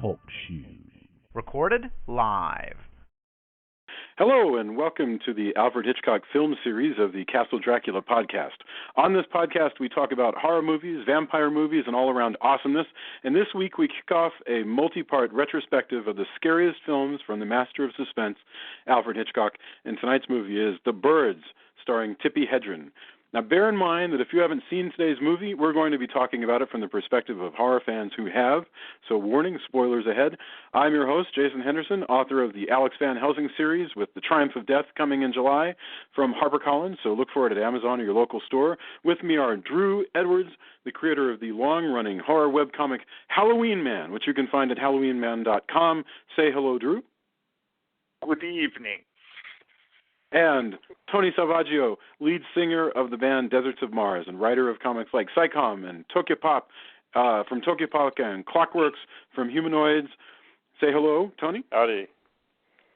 Talk Show. Recorded live. Hello, and welcome to the Alfred Hitchcock film series of the Castle Dracula podcast. On this podcast, we talk about horror movies, vampire movies, and all-around awesomeness. And this week, we kick off a multi-part retrospective of the scariest films from the master of suspense, Alfred Hitchcock. And tonight's movie is The Birds, starring Tippi Hedren. Now, bear in mind that if you haven't seen today's movie, we're going to be talking about it from the perspective of horror fans who have. So, warning, spoilers ahead. I'm your host, Jason Henderson, author of the Alex Van Helsing series with The Triumph of Death coming in July from HarperCollins. So, look for it at Amazon or your local store. With me are Drew Edwards, the creator of the long-running horror webcomic Halloween Man, which you can find at HalloweenMan.com. Say hello, Drew. Good evening. And Tony Salvaggio, lead singer of the band Deserts of Mars and writer of comics like Psycom and Tokyo Pop from Tokyo Pop and Clockworks from Humanoids. Say hello, Tony. Howdy.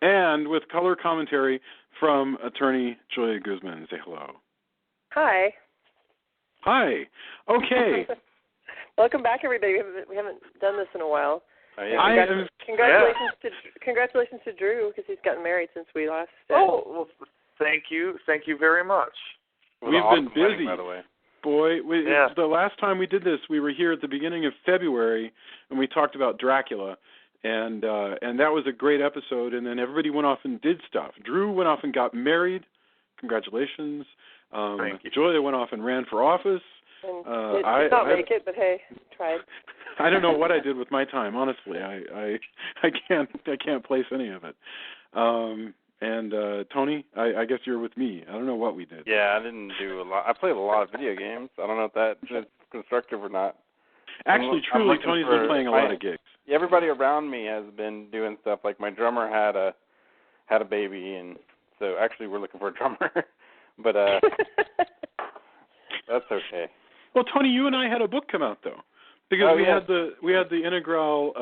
And with color commentary from attorney Julia Guzman. Say hello. Hi. Hi. Okay. Welcome back, everybody. We haven't done this in a while. Congratulations to Drew, because he's gotten married since we last. Well, thank you very much. We've been busy, wedding, by the way. Boy. The last time we did this, we were here at the beginning of February, and we talked about Dracula, and that was a great episode. And then everybody went off and did stuff. Drew went off and got married. Congratulations. Thank you. Julia went off and ran for office. And did not make it, but hey, tried. I don't know what I did with my time, honestly. I can't place any of it. And Tony, I guess you're with me. I don't know what we did. Yeah, I didn't do a lot. I played a lot of video games. I don't know if that's constructive or not. Actually, truly, Tony's been playing a lot of gigs. Everybody around me has been doing stuff. Like my drummer had a baby, and so actually we're looking for a drummer. But that's okay. Well, Tony, you and I had a book come out though, because we had the integral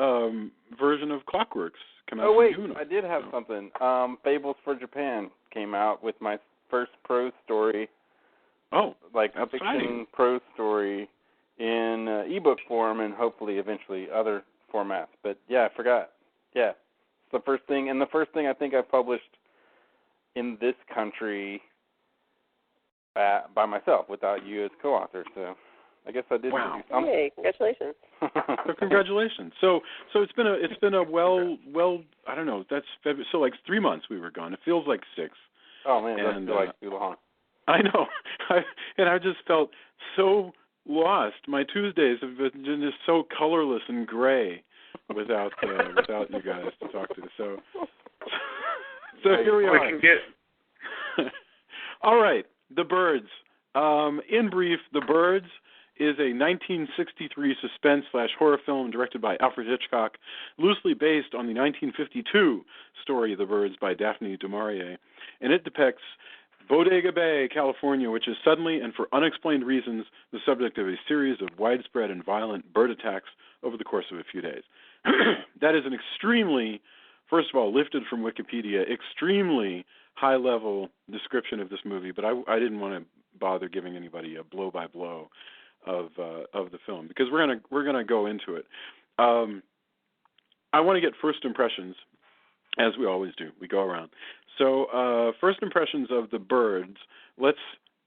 version of Clockworks come out. Oh wait, I did have something. Fables for Japan came out with my first prose story. Oh, like a fiction prose story in ebook form, and hopefully eventually other formats. But yeah, I forgot. Yeah, it's the first thing, and the first thing I think I published in this country by myself without you as co-author. So I guess I did do something. Hey, congratulations. So congratulations. So it's been a well I don't know, that's so like 3 months we were gone. It feels like 6. Oh man, that feels like too long. I know. I just felt so lost. My Tuesdays have been just so colorless and gray without you guys to talk to. So here we are. We can get All right. The Birds. In brief, The Birds is a 1963 suspense/horror film directed by Alfred Hitchcock, loosely based on the 1952 story The Birds by Daphne du Maurier, and it depicts Bodega Bay, California, which is suddenly and for unexplained reasons the subject of a series of widespread and violent bird attacks over the course of a few days. That is an extremely, first of all, lifted from Wikipedia, extremely high-level description of this movie, but I didn't want to bother giving anybody a blow-by-blow of the film, because we're gonna go into it. I want to get first impressions, as we always do. We go around. So first impressions of The Birds. Let's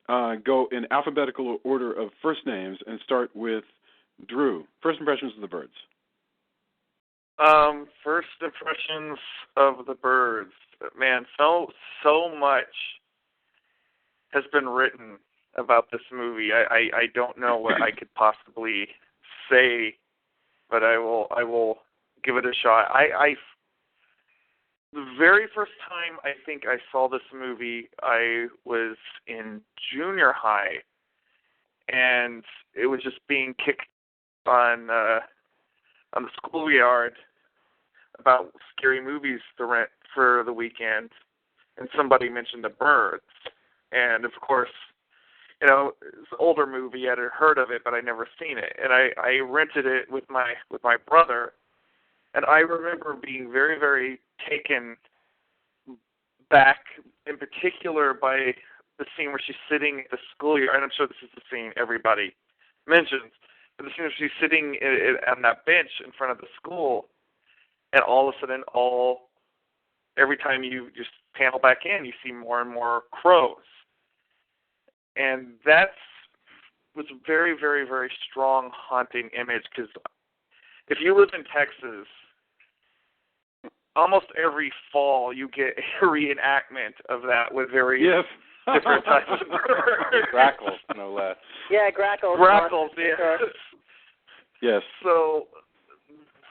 go in alphabetical order of first names and start with Drew. First impressions of The Birds. First impressions of The Birds. Man, so much has been written about this movie. I don't know what I could possibly say, but I will give it a shot. The very first time I think I saw this movie, I was in junior high, and it was just being kicked on the schoolyard about scary movies to rent for the weekend, and somebody mentioned The Birds, and of course, it's an older movie. I'd heard of it, but I'd never seen it, and I rented it with my brother, and I remember being very, very taken back, in particular, by the scene where she's sitting at the schoolyard, and I'm sure this is the scene everybody mentions, but the scene where she's sitting on that bench in front of the school, and all of a sudden, every time you just panel back in, you see more and more crows. And that was a very, very, very strong, haunting image, because if you live in Texas, almost every fall you get a reenactment of that with various different types of birds. Grackles, no less. Yeah, grackles. Grackles, yes. Yes. So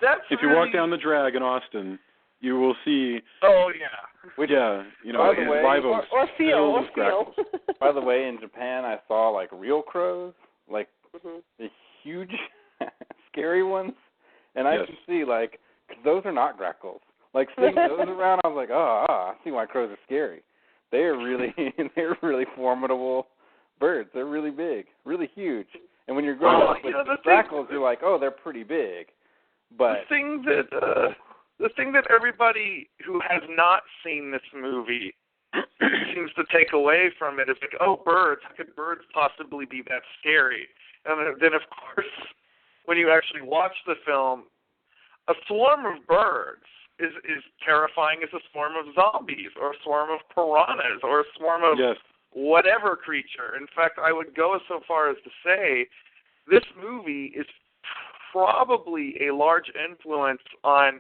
that's if you walk down the drag in Austin, you will see. Oh yeah. Which, yeah, you know, by the way, live oaks or feel. grackles. By the way, in Japan, I saw like real crows, like the huge, scary ones, and I can see like 'cause those are not grackles. Like seeing those around, I was like, I see why crows are scary. They're really formidable birds. They're really big, really huge. And when you're growing up with grackles, you're like, they're pretty big. But the thing that everybody who has not seen this movie seems to take away from it is like, birds. How could birds possibly be that scary? And then, of course, when you actually watch the film, a swarm of birds is terrifying as a swarm of zombies or a swarm of piranhas or a swarm of whatever creature. In fact, I would go so far as to say this movie is probably a large influence on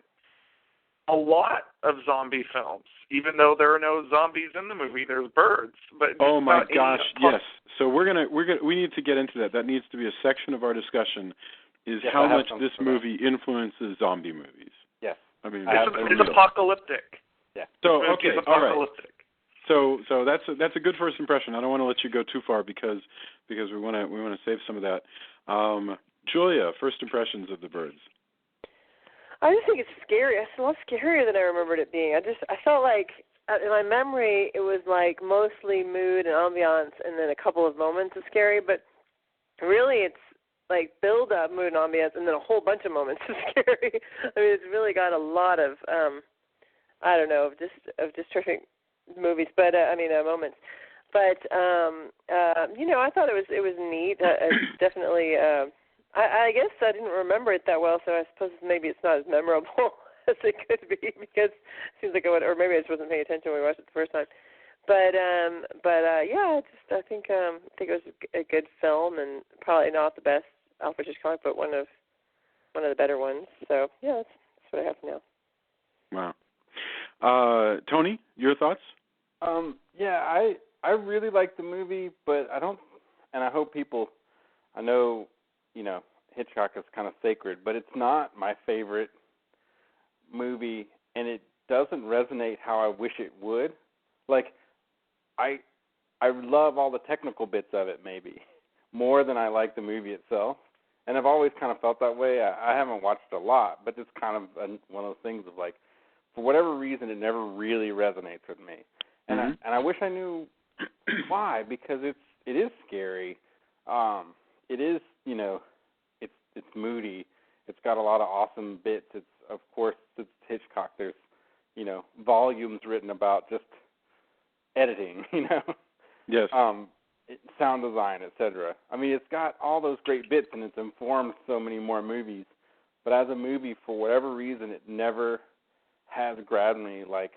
a lot of zombie films. Even though there are no zombies in the movie, there's birds. But oh my gosh, yes. So we need to get into that. That needs to be a section of our discussion. Is how much this movie influences zombie movies. Yes. I mean, it's apocalyptic. Yeah. So okay, all right. So that's a good first impression. I don't want to let you go too far because we want to save some of that. Julia, first impressions of the birds. I just think it's scary. It's a lot scarier than I remembered it being. I felt like in my memory it was like mostly mood and ambiance, and then a couple of moments of scary. But really, it's like build up, mood and ambiance, and then a whole bunch of moments of scary. I mean, it's really got a lot of of just terrific movies, but moments. But I thought it was neat. Definitely. I guess I didn't remember it that well, so I suppose maybe it's not as memorable as it could be because it seems like or maybe I just wasn't paying attention when we watched it the first time. But I think it was a good film and probably not the best Alfred Hitchcock, but one of the better ones. So yeah, that's what I have now. Wow. Tony, your thoughts? I really like the movie, but I don't, and I hope people, I know, Hitchcock is kind of sacred, but it's not my favorite movie, and it doesn't resonate how I wish it would. Like, I love all the technical bits of it, maybe, more than I like the movie itself. And I've always kind of felt that way. I haven't watched a lot, but it's kind of one of those things of like, for whatever reason, it never really resonates with me. And I wish I knew why, because it is scary. It is, it's moody. It's got a lot of awesome bits. It's Hitchcock. There's, volumes written about just editing, Yes. Sound design, etc. I mean, it's got all those great bits, and it's informed so many more movies. But as a movie, for whatever reason, it never has grabbed me like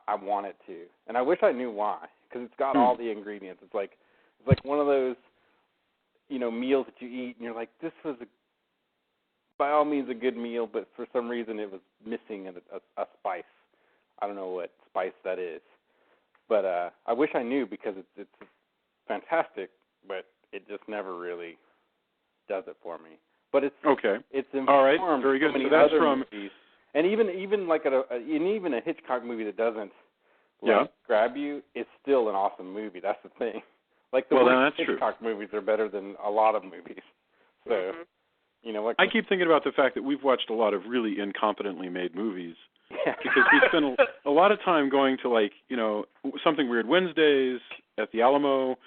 I want it to. And I wish I knew why, because it's got all the ingredients. It's like one of those, meals that you eat, and you're like, this was by all means a good meal, but for some reason it was missing a spice. I don't know what spice that is. But I wish I knew, because it's fantastic, but it just never really does it for me. But it's okay. It's informed. All right, very good. So that's from movies. And even like even a Hitchcock movie that doesn't grab you, it's still an awesome movie. That's the thing. Like the Hitchcock movies are better than a lot of movies. So I keep thinking about the fact that we've watched a lot of really incompetently made movies. Yeah. Because we spend a lot of time going to Something Weird Wednesdays at the Alamo,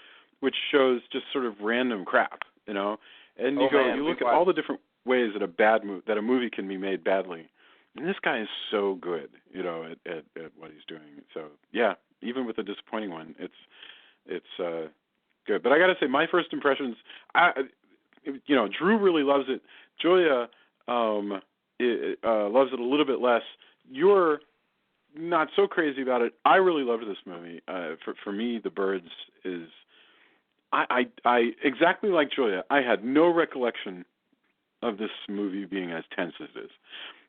which shows just sort of random crap, and you look at all the different ways that a movie can be made badly. And this guy is so good, at what he's doing. So yeah, even with a disappointing one, it's good. But I got to say, my first impressions, Drew really loves it. Julia loves it a little bit less. You're not so crazy about it. I really loved this movie. For me, The Birds is I exactly like Julia. I had no recollection of this movie being as tense as it is.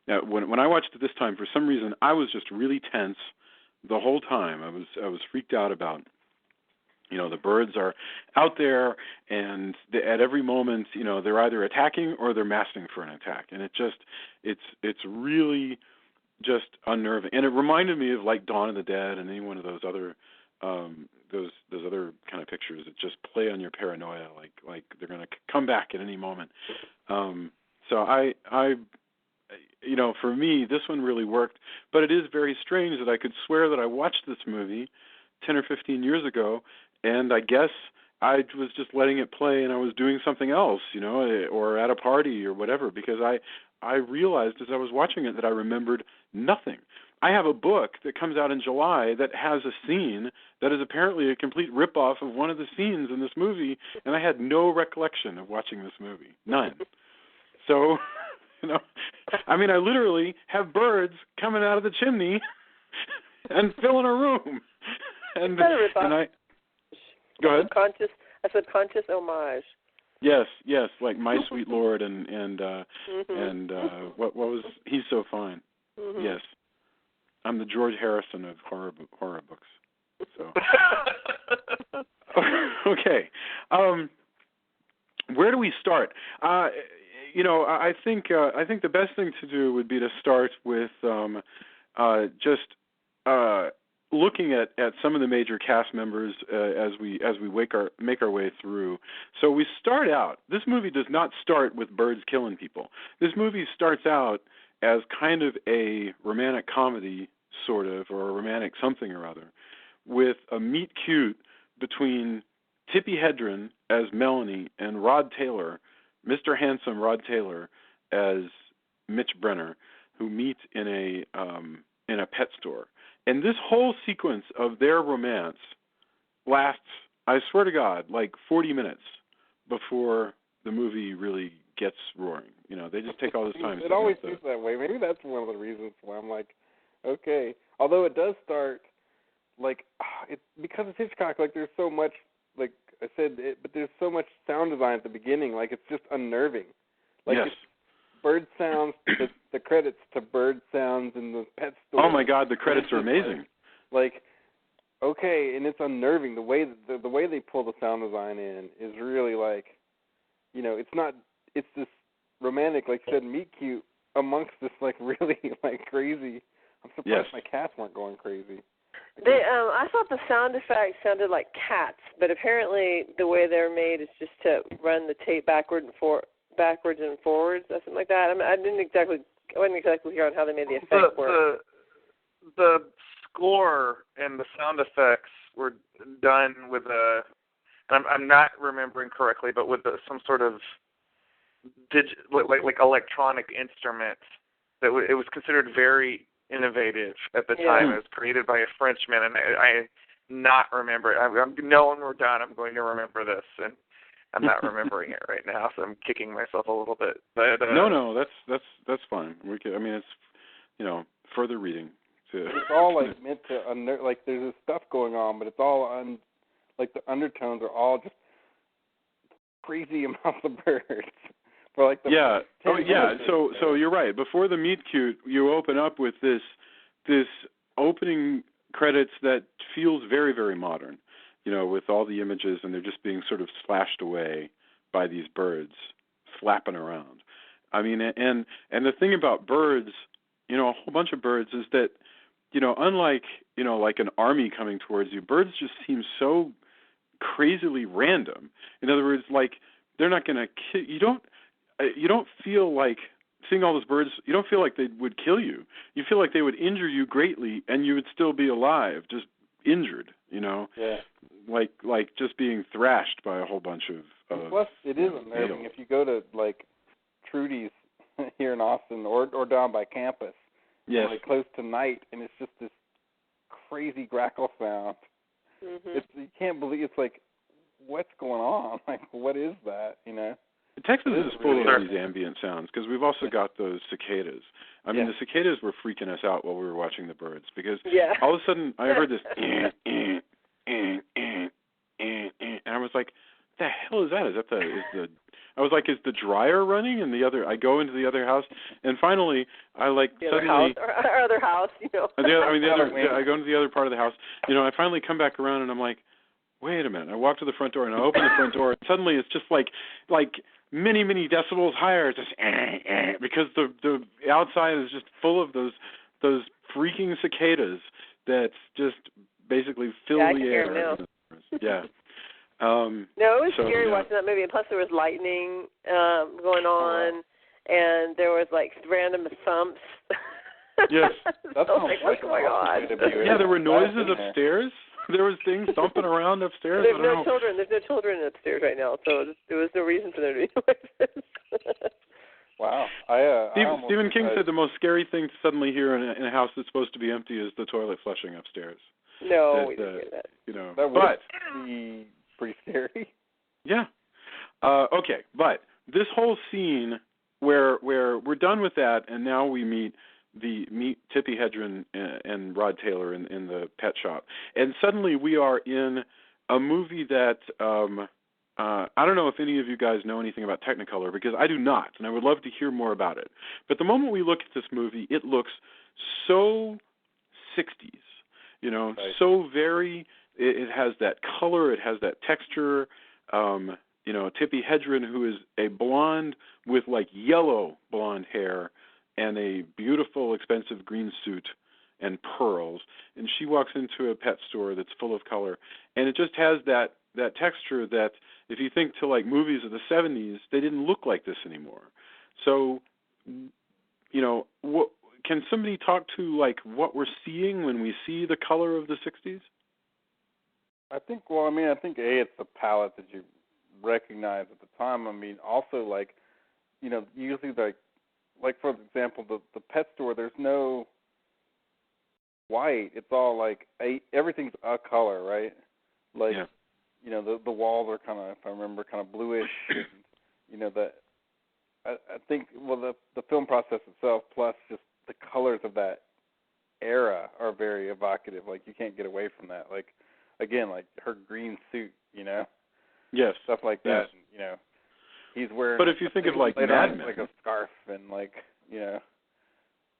Now, when I watched it this time, for some reason, I was just really tense the whole time. I was freaked out about, the birds are out there, and at every moment, they're either attacking or they're massing for an attack, and it's really just unnerving. And it reminded me of like Dawn of the Dead and any one of those other those other kind of pictures that just play on your paranoia, like they're going to come back at any moment. So I for me, this one really worked, but it is very strange that I could swear that I watched this movie 10 or 15 years ago, and I guess I was just letting it play and I was doing something else, or at a party or whatever, because I realized as I was watching it that I remembered nothing. I have a book that comes out in July that has a scene that is apparently a complete ripoff of one of the scenes in this movie, and I had no recollection of watching this movie. None. So, I literally have birds coming out of the chimney and filling a room. And I go ahead. A subconscious homage. Yes, like My Sweet Lord and what was He's So Fine. Mm-hmm. Yes, I'm the George Harrison of horror books. So okay, where do we start? I think the best thing to do would be to start with just looking at some of the major cast members as we make our way through. So we start out. This movie does not start with birds killing people. This movie starts out as kind of a romantic comedy, sort of, or a romantic something or other, with a meet cute between Tippi Hedren as Melanie and Rod Taylor, Mr. Handsome Rod Taylor as Mitch Brenner, who meet in a pet store. And this whole sequence of their romance lasts, I swear to God, like 40 minutes before the movie really gets roaring. They just take all this time. It always seems that way. Maybe that's one of the reasons why I'm like, okay. Although it does start, because it's Hitchcock, like there's so much, like I said, but there's so much sound design at the beginning, like it's just unnerving. Like yes. It's bird sounds, the credits to bird sounds in the pet store. Oh my God, the credits are amazing. Like, okay, and it's unnerving. The way they pull the sound design in is really like, it's this romantic, like you said, meet cute amongst this like really like crazy. I'm surprised my cats weren't going crazy. I thought the sound effects sounded like cats, but apparently the way they're made is just to run the tape backwards and forwards, or something like that. I wasn't exactly clear on how they made the effect work. The score and the sound effects were done with I'm not remembering correctly, but with some sort of like electronic instrument that it was considered very innovative at the time. It was created by a Frenchman, and I not remember it. When we're done, I'm going to remember this, and I'm not remembering it right now, so I'm kicking myself a little bit. But no, that's fine. It's further reading. It's all like meant to like there's this stuff going on, but it's all like the undertones are all just crazy amounts of birds. For like the So you're right. Before the meet cute, you open up with this opening credits that feels very, very modern. With all the images, and they're just being sort of slashed away by these birds flapping around. And the thing about birds, a whole bunch of birds, is that, unlike, like an army coming towards you, birds just seem so crazily random. In other words, like, they're not going to kill you. You don't feel like seeing all those birds, you don't feel like they would kill you. You feel like they would injure you greatly, and you would still be alive, just injured, Yeah. Like just being thrashed by a whole bunch of plus, it is unnerving if you go to, like, Trudy's here in Austin or down by campus. Yes. Like, close to night, and it's just this crazy grackle sound. Mm-hmm. You can't believe, it's like, what's going on? Like, what is that, Texas is full Sure. of these ambient sounds because we've also got those cicadas. I mean, the cicadas were freaking us out while we were watching the birds because all of a sudden I heard this, and I was like, "The hell is that? Is the?" I was like, "Is the dryer running?" And I go into the other house, and finally I suddenly our other house, I go into the other part of the house. I finally come back around and I'm like, wait a minute. I walk to the front door and I open the front door and suddenly it's just like many, many decibels higher. It's just because the outside is just full of those freaking cicadas that just basically fill the air. Yeah. No, it was scary watching that movie. And plus, there was lightning going on, and there was random thumps. Yes, that's like, what's going on? Yeah, there were noises upstairs. There was things thumping around upstairs. There's no children. There's no children upstairs right now, so there was no reason for there to be noises. Wow. Stephen King said the most scary thing to suddenly hear in a house that's supposed to be empty is the toilet flushing upstairs. No, we didn't hear that. That would be pretty scary. Yeah. Okay, but this whole scene where we're done with that, and now we meet Tippi Hedren and Rod Taylor in the pet shop, and suddenly we are in a movie that I don't know if any of you guys know anything about Technicolor, because I do not, and I would love to hear more about it. But the moment we look at this movie, it looks so 60s, right. So very. It has that color, it has that texture. Tippi Hedren, who is a blonde with yellow blonde hair and a beautiful, expensive green suit and pearls, and she walks into a pet store that's full of color, and it just has that texture that, if you think to movies of the 70s, they didn't look like this anymore. So, what can somebody talk to what we're seeing when we see the color of the 60s? I think it's the palette that you recognize at the time. I mean, also usually for example, the pet store, there's no white. It's all everything's a color, right? The walls are kind of, if I remember, kind of bluish. And, I think the film process itself, plus just the colors of that era, are very evocative. You can't get away from that. Again, her green suit, Yes. Stuff like that. Yes. And, he's wearing. But if you think of Mad Men, a scarf and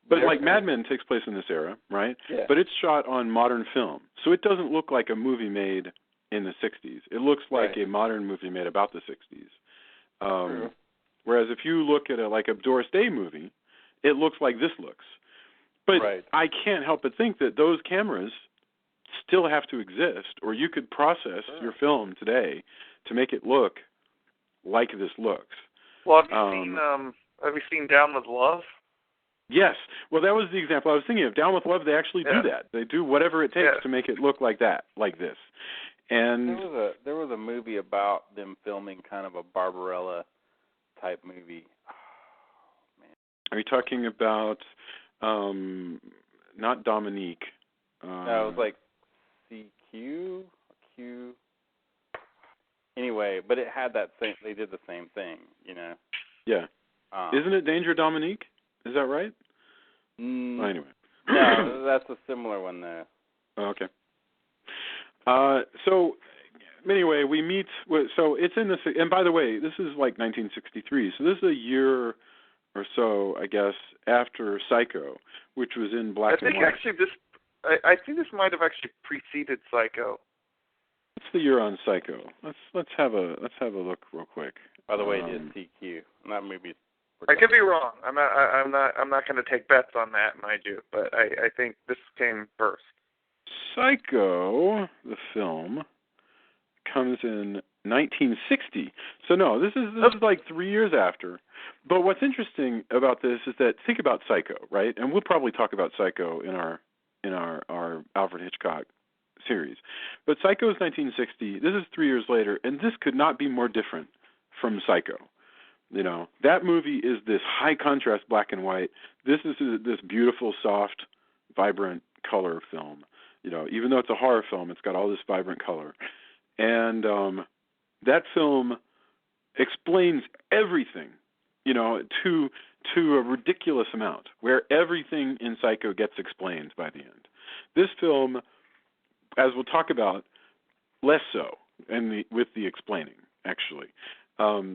But Mad Men takes place in this era, right? Yeah. But it's shot on modern film, so it doesn't look like a movie made in the 60s. It looks like a modern movie made about the 60s. True. Whereas if you look at a Doris Day movie, it looks like this looks. But I can't help but think that those cameras still have to exist, or you could process your film today to make it look like this looks. Well, have you seen Down with Love? Yes. Well, that was the example I was thinking of. Down with Love, they actually do that. They do whatever it takes to make it look like that, like this. And there was a movie about them filming kind of a Barbarella type movie. Oh, man. Are you talking about not Dominique? No, it was CQ, Q. Anyway, but it had that same. They did the same thing, Yeah. Isn't it Danger Dominique? Is that right? Anyway. No, that's a similar one though. Oh, okay. So anyway, we meet. So it's in this. And by the way, this is 1963. So this is a year or so, I guess, after Psycho, which was in black and white. I think this might have actually preceded Psycho. What's the year on Psycho? Let's have a look real quick. By the way, it is CQ. That movie. I could be wrong. I'm not going to take bets on that, mind you. But I think this came first. Psycho, the film, comes in 1960. So no, this is 3 years after. But what's interesting about this is that, think about Psycho, right? And we'll probably talk about Psycho in our Alfred Hitchcock series. But Psycho is 1960. This is 3 years later, and this could not be more different from Psycho. That movie is this high contrast black and white. This is this beautiful, soft, vibrant color film. Even though it's a horror film, it's got all this vibrant color. And that film explains everything, to a ridiculous amount, where everything in Psycho gets explained by the end. This film, as we'll talk about, less so, with the explaining, actually.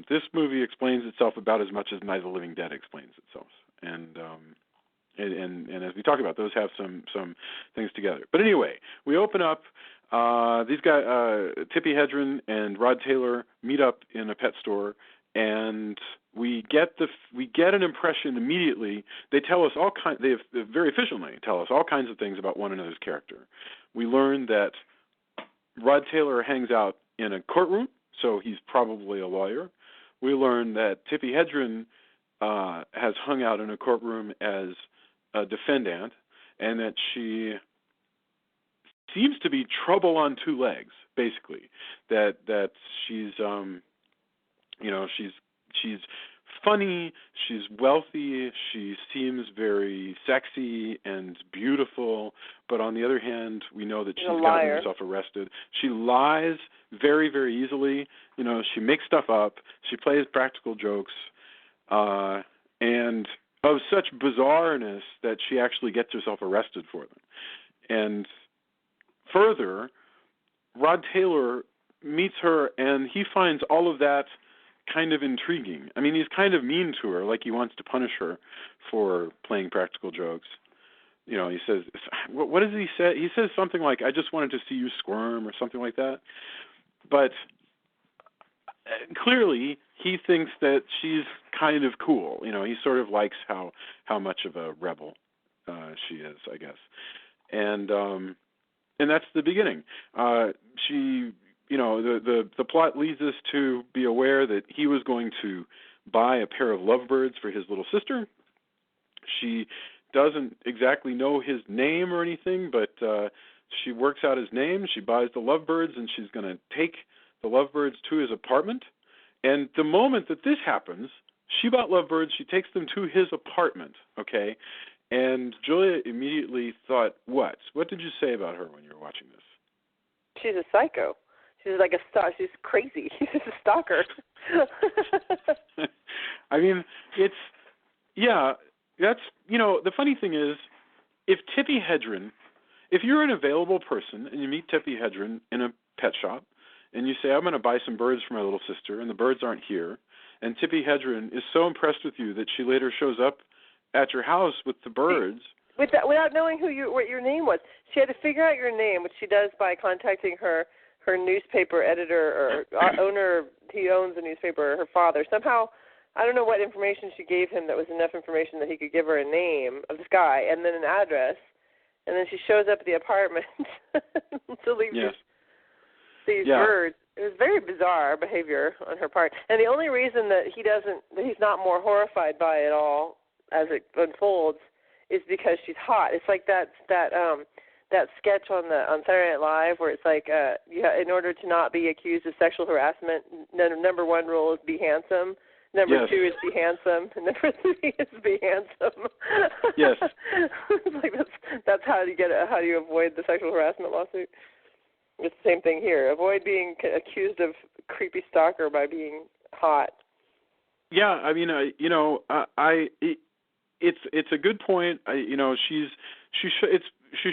This movie explains itself about as much as Night of the Living Dead explains itself, and as we talk about, those have some things together. But anyway, we open up. These guys, Tippi Hedren and Rod Taylor, meet up in a pet store, and we get an impression immediately. They tell us they very efficiently tell us all kinds of things about one another's character. We learn that Rod Taylor hangs out in a courtroom, so he's probably a lawyer. We learn that Tippi Hedren has hung out in a courtroom as a defendant, and that she seems to be trouble on two legs, basically. That she's she's funny, she's wealthy, she seems very sexy and beautiful, but on the other hand, we know that she's gotten herself arrested. She lies very, very easily. She makes stuff up. She plays practical jokes, and of such bizarreness that she actually gets herself arrested for them. And further, Rod Taylor meets her, and he finds all of that kind of intriguing. I mean, he's kind of mean to her, like he wants to punish her for playing practical jokes. He says, what does he say? He says something like, "I just wanted to see you squirm," or something like that. But clearly, he thinks that she's kind of cool. He sort of likes how much of a rebel she is, I guess. And that's the beginning. The plot leads us to be aware that he was going to buy a pair of lovebirds for his little sister. She doesn't exactly know his name or anything, but she works out his name. She buys the lovebirds, and she's going to take the lovebirds to his apartment. And the moment that this happens, she bought lovebirds. She takes them to his apartment, okay? And Julia immediately thought, what? What did you say about her when you were watching this? She's a psycho. She's like a stalker. She's crazy. She's a stalker. I mean, that's, the funny thing is, if you're an available person and you meet Tippi Hedren in a pet shop and you say, "I'm going to buy some birds for my little sister," and the birds aren't here, and Tippi Hedren is so impressed with you that she later shows up at your house with the birds. Without knowing what your name was. She had to figure out your name, which she does by contacting her newspaper editor or owner. He owns a newspaper, her father. Somehow, I don't know what information she gave him that was enough information that he could give her a name of this guy and then an address. And then she shows up at the apartment to leave these birds. It was very bizarre behavior on her part. And the only reason that he's not more horrified by it all as it unfolds is because she's hot. It's like that sketch on Saturday Night Live where it's like, in order to not be accused of sexual harassment, number one rule is be handsome. Number two is be handsome, and number three is be handsome. Yes. It's like that's how you avoid the sexual harassment lawsuit. It's the same thing here. Avoid being accused of creepy stalker by being hot. Yeah, I mean, it's a good point. She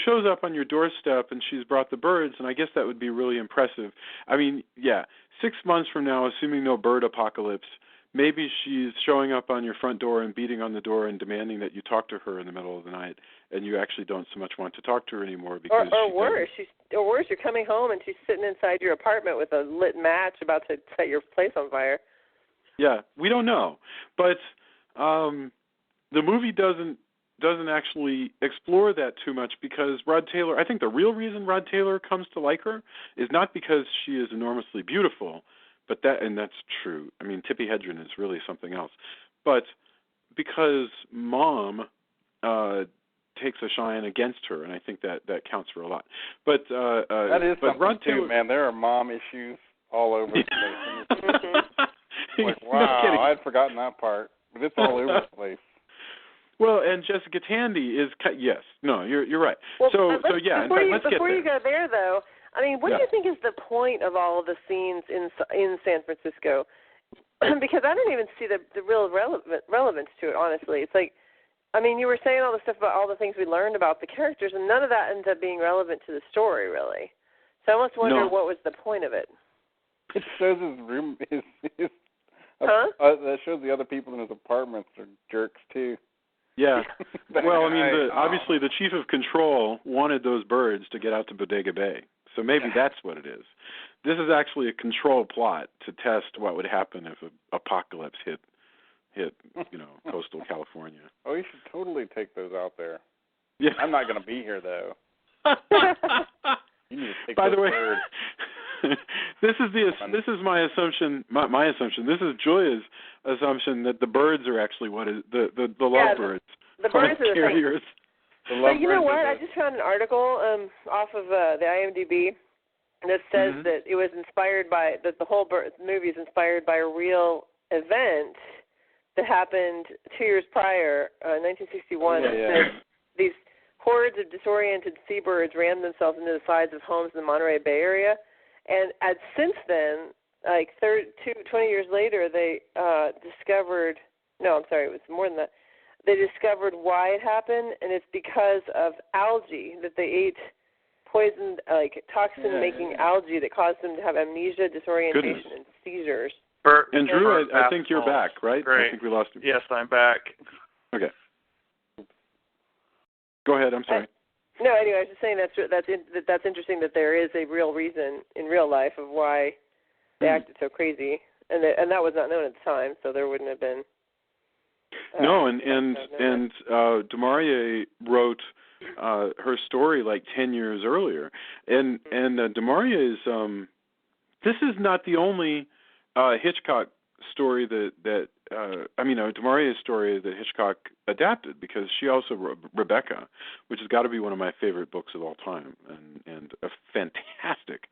shows up on your doorstep and she's brought the birds, and I guess that would be really impressive. I mean, 6 months from now, assuming no bird apocalypse, maybe she's showing up on your front door and beating on the door and demanding that you talk to her in the middle of the night, and you actually don't so much want to talk to her anymore because or worse, you're coming home and she's sitting inside your apartment with a lit match about to set your place on fire. Yeah, we don't know, but the movie doesn't actually explore that too much because Rod Taylor. I think the real reason Rod Taylor comes to like her is not because she is enormously beautiful. But that's true. I mean, Tippi Hedren is really something else. But because Mom takes a shine against her, and I think that counts for a lot. But that is something Rod too, Taylor, man. There are mom issues all over the place. Like, No wow, kidding. I'd forgotten that part. But it's all over the place. Well, and Jessica Tandy is yes. No, you're right. Well, let's before get you go there, though, I mean, what do you think is the point of all of the scenes in San Francisco? because I don't even see the real relevance to it, honestly. It's like, I mean, you were saying all the stuff about all the things we learned about the characters, and none of that ends up being relevant to the story, really. So I almost wonder what was the point of it. It shows his room, that shows the other people in his apartments are jerks, too. Yeah. Well, I mean, obviously the chief of control wanted those birds to get out to Bodega Bay. So maybe that's what it is. This is actually a control plot to test what would happen if an apocalypse hit, coastal California. Oh, you should totally take those out there. Yeah. I'm not going to be here, though. You need to take By those the way, birds. this is my assumption. My assumption. This is Julia's assumption that the birds are actually what is the lovebirds. The birds are carriers. But you know what? I just found an article off of the IMDb that says that it was inspired by that the whole movie is inspired by a real event that happened 2 years prior, 1961. These hordes of disoriented seabirds rammed themselves into the sides of homes in the Monterey Bay area, and since then, like 20 years later, they discovered. No, I'm sorry, it was more than that. They discovered why it happened, and it's because of algae that they ate, poisoned, like toxin-making algae that caused them to have amnesia, disorientation, and seizures. And Drew, I think you're back, right? Great. I think we lost you. Yes, I'm back. Okay. Go ahead. I'm sorry. No, anyway, I was just saying that's interesting that there is a real reason in real life of why they acted so crazy, and that was not known at the time, so there wouldn't have been. No, and du Maurier wrote her story like 10 years earlier, and du Maurier's this is not the only Hitchcock story du Maurier's story that Hitchcock adapted, because she also wrote Rebecca, which has got to be one of my favorite books of all time, and a fantastic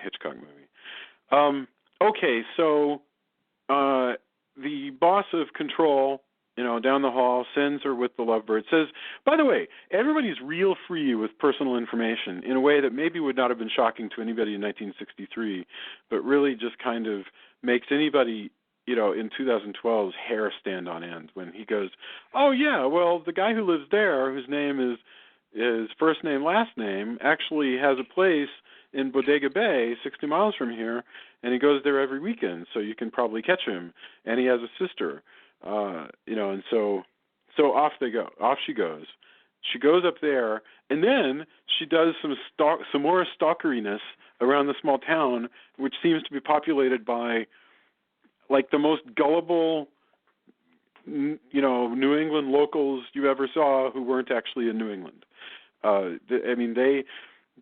Hitchcock movie. Okay, so the boss of control, down the hall, sends her with the lovebird, says, by the way, everybody's real free with personal information in a way that maybe would not have been shocking to anybody in 1963, but really just kind of makes anybody, in 2012's hair stand on end when he goes, oh, yeah, well, the guy who lives there, whose name is first name, last name, actually has a place in Bodega Bay, 60 miles from here, and he goes there every weekend, so you can probably catch him. And he has a sister, and so off they go. Off she goes. She goes up there, and then she does some more stalkeriness around the small town, which seems to be populated by, like, the most gullible, New England locals you ever saw who weren't actually in New England.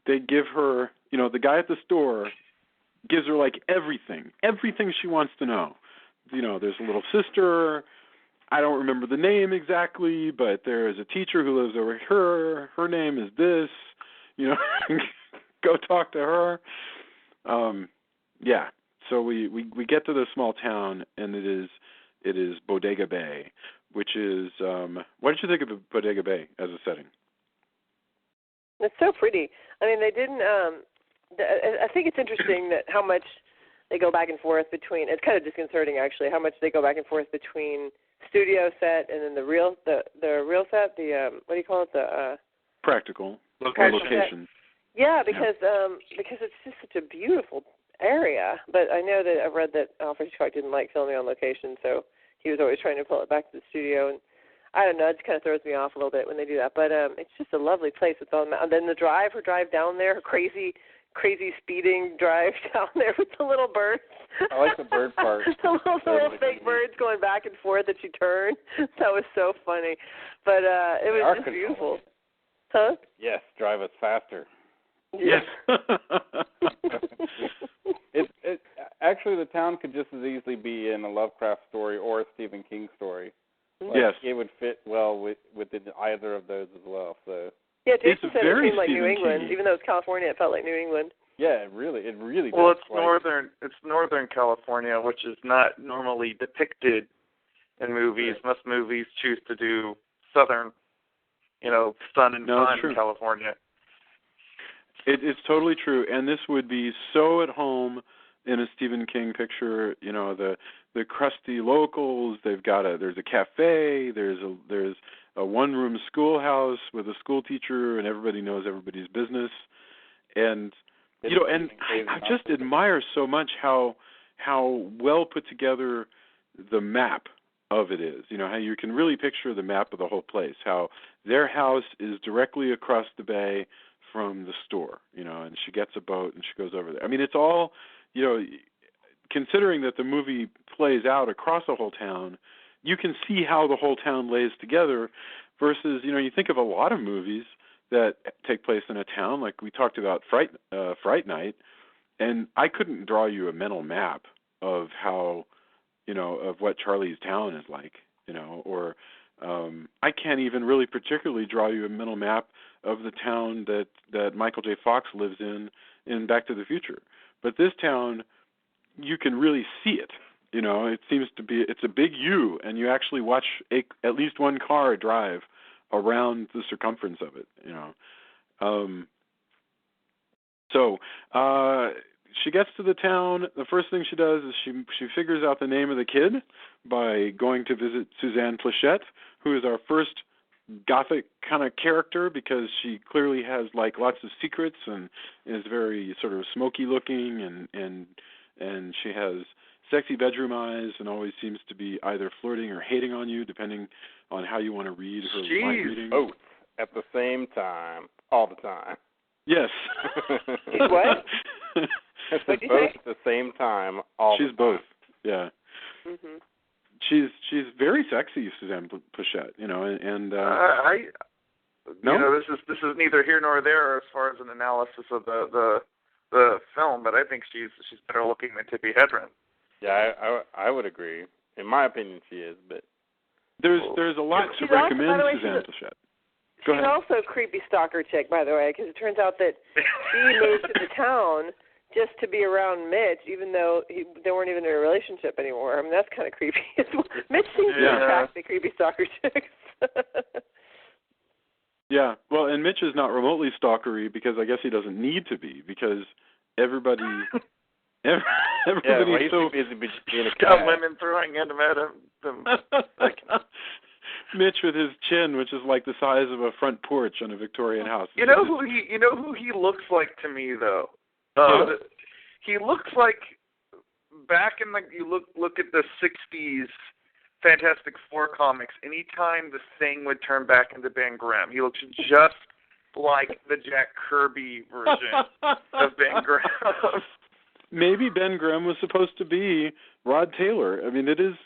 They give her, the guy at the store gives her, like, everything she wants to know. There's a little sister. I don't remember the name exactly, but there is a teacher who lives over here. Her name is this. Go talk to her. Yeah. So we get to the small town, and it is Bodega Bay, which is what did you think of Bodega Bay as a setting? It's so pretty. I mean, they didn't. I think it's interesting that how much they go back and forth between. It's kind of disconcerting, actually, how much they go back and forth between studio set and then the real set. The what do you call it? The practical location. Yeah, because it's just such a beautiful area. But I know that I've read that Alfred Hitchcock didn't like filming on location, so he was always trying to pull it back to the studio. And I don't know, it just kind of throws me off a little bit when they do that. But it's just a lovely place. It's on, and then her drive down there, her crazy speeding drive down there with the little birds. I like the bird part. The little fake birds going back and forth that she turned. That was so funny. But it was just beautiful. Huh? Yes, drive us faster. Yes. It actually, the town could just as easily be in a Lovecraft story or a Stephen King story. Yes. It would fit well within either of those as well. So. Yeah, Jason said it seemed like Stephen New England. King-y. Even though it's California, it felt like New England. Yeah, it really Well, does. it's northern California, which is not normally depicted in movies. Right. Most movies choose to do southern, sun and fun in California. It's totally true, and this would be so at home in a Stephen King picture. The the crusty locals. There's a cafe. There's a one-room schoolhouse with a school teacher, and everybody knows everybody's business. And and I just admire so much how well put together the map of it is. How you can really picture the map of the whole place. How their house is directly across the bay from the store. And she gets a boat and she goes over there. I mean, it's all, considering that the movie plays out across a whole town, you can see how the whole town lays together. Versus, you think of a lot of movies that take place in a town, like we talked about Fright Night, and I couldn't draw you a mental map of how, of what Charlie's town is like, or I can't even really particularly draw you a mental map of the town that Michael J. Fox lives in Back to the Future. But this town, you can really see it. It seems to be, it's a big U, and you actually watch at least one car drive around the circumference of it, So she gets to the town. The first thing she does is she figures out the name of the kid by going to visit Suzanne Plachette, who is our first gothic kind of character, because she clearly has like lots of secrets and is very sort of smoky looking, and she has sexy bedroom eyes and always seems to be either flirting or hating on you, depending on how you want to read her mind reading. Both at the same time, all the time. Yes. What? Both at the same time, all the time. She's both. Yeah. Mm-hmm. She's very sexy, Suzanne Plachette. And no, this is neither here nor there as far as an analysis of the film, but I think she's better looking than Tippi Hedren. Yeah, I would agree. In my opinion, she is, but there's a lot to recommend Suzanne Plachette. She's also a creepy stalker chick, by the way, because it turns out that she moved to the town just to be around Mitch, even though they weren't even in a relationship anymore. I mean, that's kind of creepy. Mitch seems to attract the creepy stalker chicks. Yeah, well, and Mitch is not remotely stalkery because I guess he doesn't need to be, because everybody... Everybody's so busy being a got women throwing at him. Mitch with his chin, which is like the size of a front porch on a Victorian house. You know who he looks like to me though. He looks like back in you look at the '60s Fantastic Four comics. Anytime the Thing would turn back into Ben Grimm, he looks just like the Jack Kirby version of Ben Grimm. Maybe Ben Grimm was supposed to be Rod Taylor. I mean, it is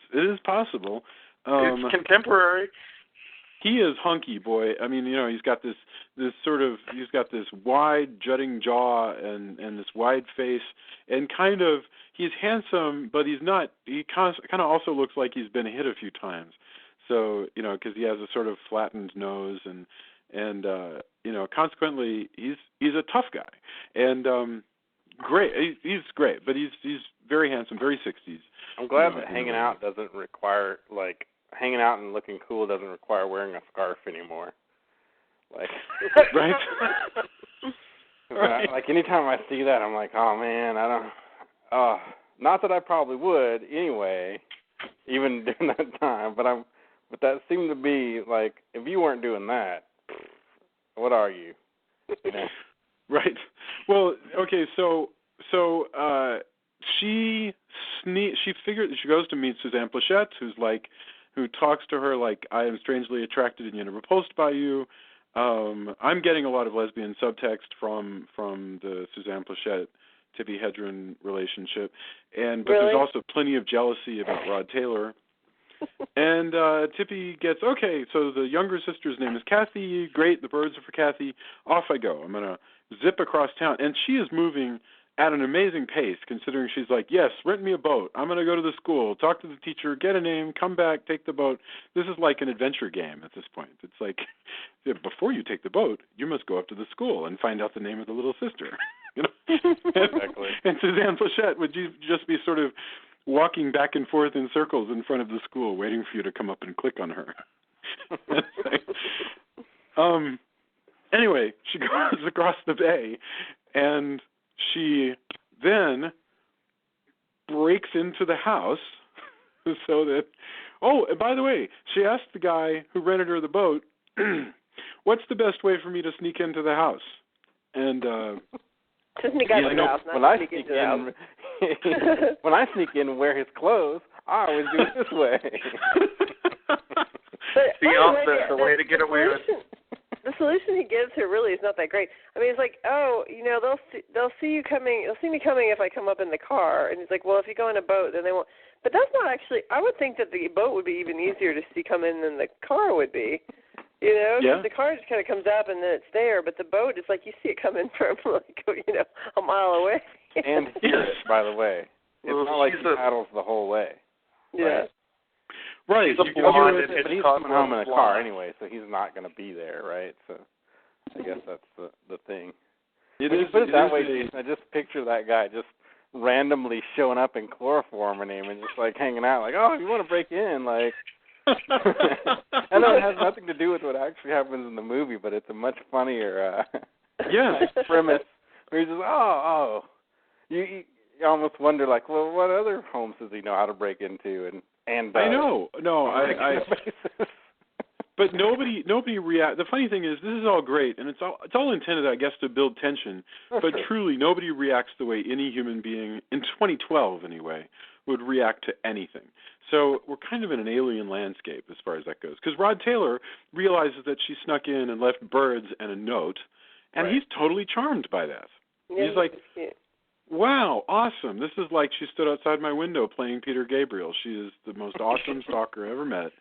possible. It's contemporary. He is hunky, boy. I mean, he's got this wide jutting jaw and this wide face, and he's handsome, but he's not. He kind of also looks like he's been hit a few times. So because he has a sort of flattened nose, and consequently he's a tough guy, and great. He's great, but he's very handsome, very 60s. I'm glad that hanging out doesn't require, like, hanging out and looking cool doesn't require wearing a scarf anymore. Like, right? Right. Like, anytime I see that, I'm like, oh, man, not that I probably would anyway, even during that time, but that seemed to be, like, if you weren't doing that, what are you? Right. Well, okay, so she goes to meet Suzanne Plachette, who talks to her like, I am strangely attracted and yet repulsed by you. I'm getting a lot of lesbian subtext from the Suzanne Plachette Tippi Hedren relationship, but there's also plenty of jealousy about Rod Taylor. And Tippi gets, okay, so the younger sister's name is Kathy. Great, the birds are for Kathy. Off I go. I'm going to zip across town. And she is moving at an amazing pace, considering she's like, yes, rent me a boat. I'm going to go to the school, talk to the teacher, get a name, come back, take the boat. This is like an adventure game at this point. It's like, before you take the boat, you must go up to the school and find out the name of the little sister. Exactly. And Suzanne Plachette would just be sort of walking back and forth in circles in front of the school, waiting for you to come up and click on her. Anyway, she goes across the bay, and she then breaks into the house So that, oh, and by the way, she asked the guy who rented her the boat, what's the best way for me to sneak into the house? And to sneak out of the house, not sneak into the house. When I sneak in and wear his clothes, I always do it this way. But the way to get away with. The solution he gives her really is not that great. I mean, it's like, oh, they'll see you coming. They'll see me coming if I come up in the car. And he's like, well, if you go in a boat, then they won't. But that's not actually. I would think that the boat would be even easier to see come in than the car would be. Because the car just kind of comes up and then it's there. But the boat, it's like you see it coming from a mile away. And hear it, by the way. It's not like he paddles the whole way. Yeah. Right. But he's coming home in a car anyway, so he's not going to be there, right? So I guess that's the thing. When you put it that way, Jason, I just picture that guy just randomly showing up in chloroform and him and just like hanging out, like, oh, you want to break in, like. I know it has nothing to do with what actually happens in the movie, but it's a much funnier premise. Where he's just, you almost wonder, like, well, what other homes does he know how to break into? And I know, but nobody react. The funny thing is, this is all great, and it's all intended, I guess, to build tension. But truly, nobody reacts the way any human being in 2012, anyway, would react to anything. So we're kind of in an alien landscape as far as that goes. Because Rod Taylor realizes that she snuck in and left birds and a note, and he's totally charmed by that. Yeah, he's like, wow, awesome. This is like she stood outside my window playing Peter Gabriel. She is the most awesome stalker I ever met.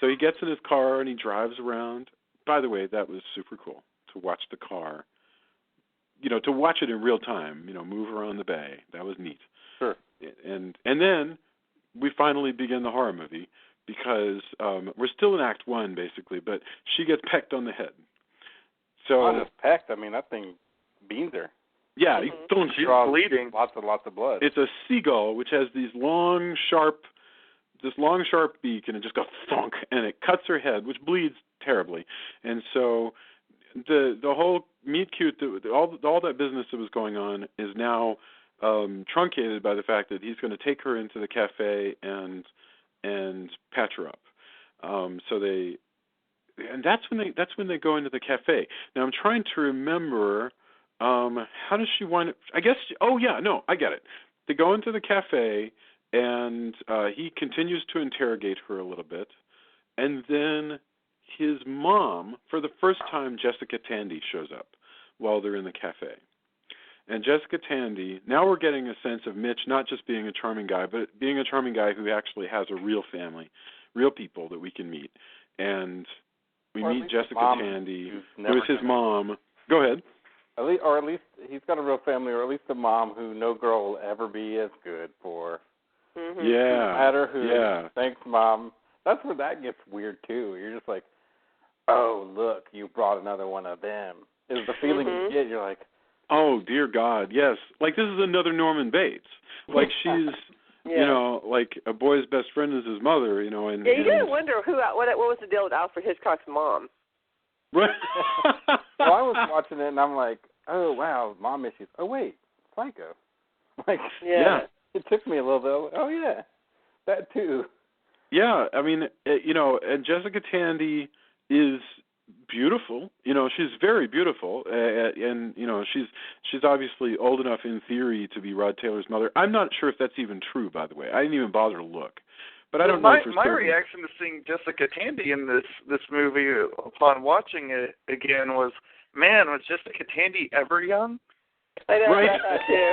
So he gets in his car and he drives around. By the way, that was super cool to watch the car, to watch it in real time, move around the bay. That was neat. Sure. And then we finally begin the horror movie because we're still in Act 1, basically, but she gets pecked on the head. So not just pecked. I mean, that thing beans her. Yeah, she's bleeding. Lots of blood. It's a seagull which has this long, sharp beak, and it just goes thunk, and it cuts her head, which bleeds terribly. And so the whole meet cute, all that business that was going on is now truncated by the fact that he's going to take her into the cafe and patch her up. And that's when they go into the cafe. Now I'm trying to remember. How does she wind up? I guess. I get it. They go into the cafe, and he continues to interrogate her a little bit, and then his mom, for the first time, Jessica Tandy, shows up while they're in the cafe. And Jessica Tandy, now we're getting a sense of Mitch not just being a charming guy, but being a charming guy who actually has a real family, real people that we can meet. And we meet Jessica Tandy, who is his mom. Go ahead. At least he's got a real family, or at least a mom who no girl will ever be as good for. Mm-hmm. Yeah. No matter who. Yeah. Thanks, Mom. That's where that gets weird, too. You're just like, oh, look, you brought another one of them. Is the feeling you get. You're like, oh, dear God, yes. Like, this is another Norman Bates. Like, she's, like a boy's best friend is his mother, and you gotta wonder what was the deal with Alfred Hitchcock's mom. Right. Well, I was watching it, and I'm like, oh, wow, mom issues. Oh, wait, Psycho. Like, it took me a little bit. Oh, yeah, that too. Yeah, I mean, and Jessica Tandy is beautiful. She's very beautiful, and she's obviously old enough in theory to be Rod Taylor's mother. I'm not sure if that's even true, by the way. I didn't even bother to look. But I don't know for certain. My reaction to seeing Jessica Tandy in this movie upon watching it again was, man, was Jessica Tandy ever young? I know, right? I thought too.